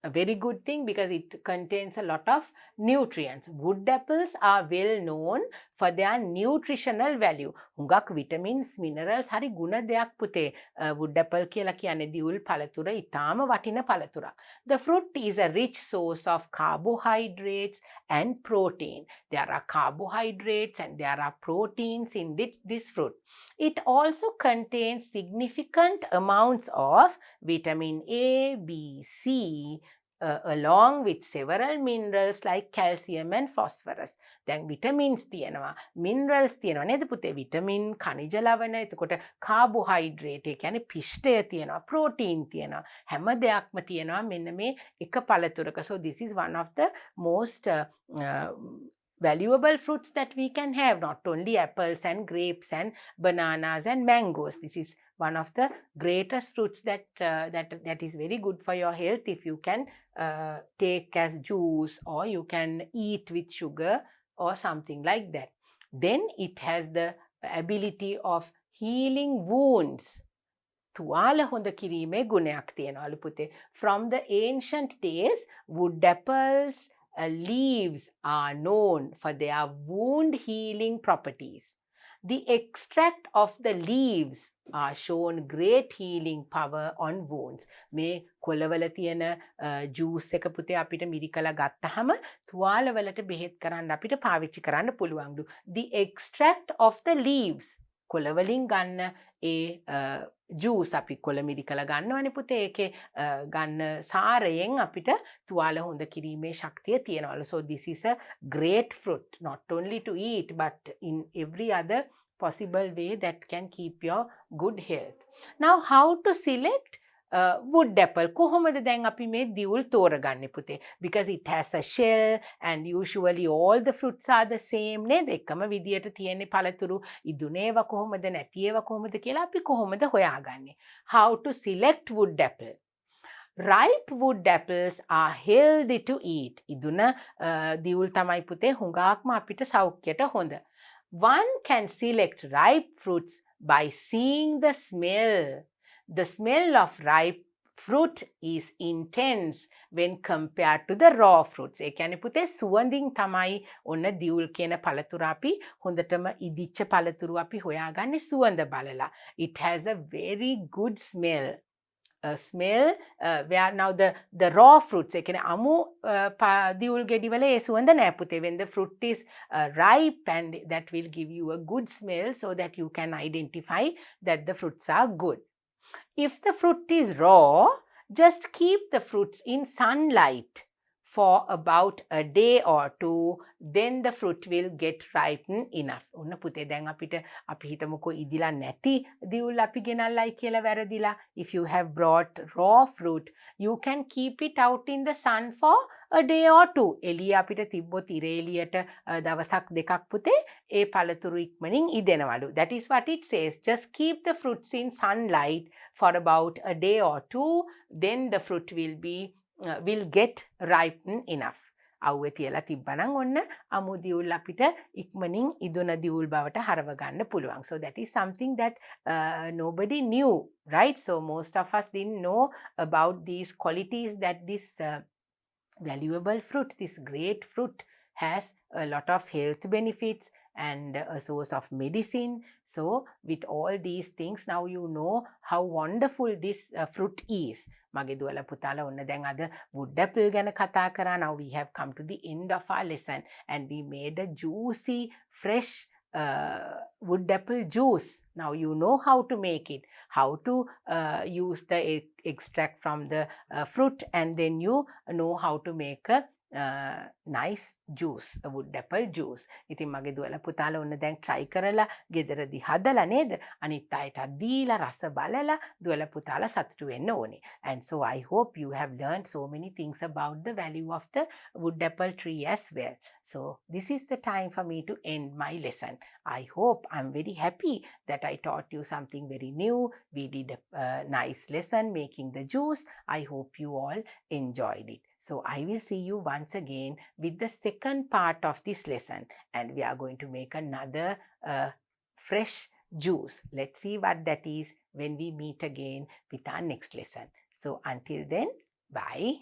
a very good thing because it contains a lot of nutrients. Wood apples are well known for their nutritional value. හුඟක් vitamins, minerals හරි ගුණ දෙයක් පුතේ. wood apple කියලා කියන්නේ දියුල් පළතුර ඊටාම වටින පළතුරක්. The fruit is a rich source of carbohydrates and protein. There are carbohydrates and there are proteins in this fruit. It also contains significant amounts of vitamin A, B, C, along with several minerals like calcium and phosphorus. දැන් vitamins තියෙනවා, minerals තියෙනවා නේද පුතේ? vitamin, khනිජ ලවණ, එතකොට carbohydrate, ඒ කියන්නේ පිෂ්ඨය තියෙනවා, protein තියෙනවා, හැම දෙයක්ම තියෙනවා මෙන්න මේ එක පළතුරක. So this is one of the most valuable fruits that we can have. Not only apples and grapes and bananas and mangoes. This is one of the greatest fruits that is very good for your health if you can take as juice, or you can eat with sugar or something like that. Then it has the ability of healing wounds. තුවාල හොඳ කිරීමේ ගුණයක් තියෙනවලු පුතේ. From the ancient days, wood apples leaves are known for their wound healing properties. The extract of the leaves are shown great healing power on wounds. මේ කොළවල තියෙන juice එක පුතේ අපිට මිරිකලා ගත්තහම තුවාලවලට බෙහෙත් කරන්න අපිට පාවිච්චි කරන්න පුළුවන්ලු. The extract of the leaves. කොළවලින් ගන්න ඒ ජූස් අපි කොළ මිරිකලා ගන්නවනේ පුතේ ඒකේ ගන්න සාරයෙන් අපිට තුවාල හොඳ කිරීමේ ශක්තිය තියෙනවලු. So this is a great fruit, not only to eat but in every other possible way that can keep your good health. Now how to select wood apple? කොහොමද දැන් අපි මේ දියුල් තෝරගන්නේ පුතේ? Because it has a shell and usually all the fruits are the same නේද? එකම විදියට තියෙන්නේ පළතුරු. ඉදුනේව කොහොමද නැතිේව කොහොමද කියලා අපි කොහොමද හොයාගන්නේ? How to select wood apple? Ripe wood apples are healthy to eat. ඉදුන දියුල් තමයි පුතේ හුඟක්ම අපිට සෞඛ්‍යයට හොඳ. One can select ripe fruits by seeing the smell. The smell of ripe fruit is intense when compared to the raw fruits. ඒ කියන්නේ පුතේ සුවඳින් තමයි ඔන්න දියුල් කියන පළතුර අපි හොඳටම ඉදිච්ච පළතුරු අපි හොයාගන්නේ සුවඳ බලලා. It has a very good smell. Where now the raw fruits ඒ කියන්නේ අමු දියුල් ගෙඩිවල ඒ සුවඳ නෑ පුතේ. When the fruit is ripe and that will give you a good smell so that you can identify that the fruits are good. If the fruit is raw, just keep the fruits in sunlight for about a day or two, then the fruit will get ripened enough. ඔන්න පුතේ දැන් අපිට අපි හිතමුකෝ ඉදිලා නැති දියුල් අපි ගෙනල්ලයි කියලා වැරදිලා. If you have brought raw fruit, you can keep it out in the sun for a day or two. එළිය අපිට තිබ්බොත් ඉර එළියට දවසක් දෙකක් පුතේ ඒ පළතුරු ඉක්මනින් ඉදෙනවලු. That is what it says. Just keep the fruits in sunlight for about a day or two, then the fruit will get ripened enough. අවුවේ තියලා තිබ්බනම් ඔන්න අමු දියුල් අපිට ඉක්මනින් ඉදුන දියුල් බවට හරව ගන්න පුළුවන්. So that is something that nobody knew, right? So most of us didn't know about these qualities that this valuable fruit, this great fruit has a lot of health benefits and a source of medicine. So with all these things now you know how wonderful this fruit is. මගේ දුවලා පුතාලා ඔන්න දැන් අද wood apple ගැන කතා කරා. Now we have come to the end of our lesson and we made a juicy fresh wood apple juice. Now you know how to make it, how to use the extract from the fruit, and then you know how to make a nice juice, a wood apple juice. ඉතින් මගේ දුවලා පුතාලා ඔන්න දැන් try කරලා ගෙදරදී හදලා නේද? අනිත් අයටත් දීලා රස බලලා දුවලා පුතාලා සතුටු වෙන්න ඕනේ. And so I hope you have learned so many things about the value of the wood apple tree as well. So this is the time for me to end my lesson. I hope I'm very happy that I taught you something very new. We did a nice lesson making the juice. I hope you all enjoyed it. So I will see you once again with the second part of this lesson, and we are going to make another fresh juice. Let's see what that is when we meet again with our next lesson. So until then, bye.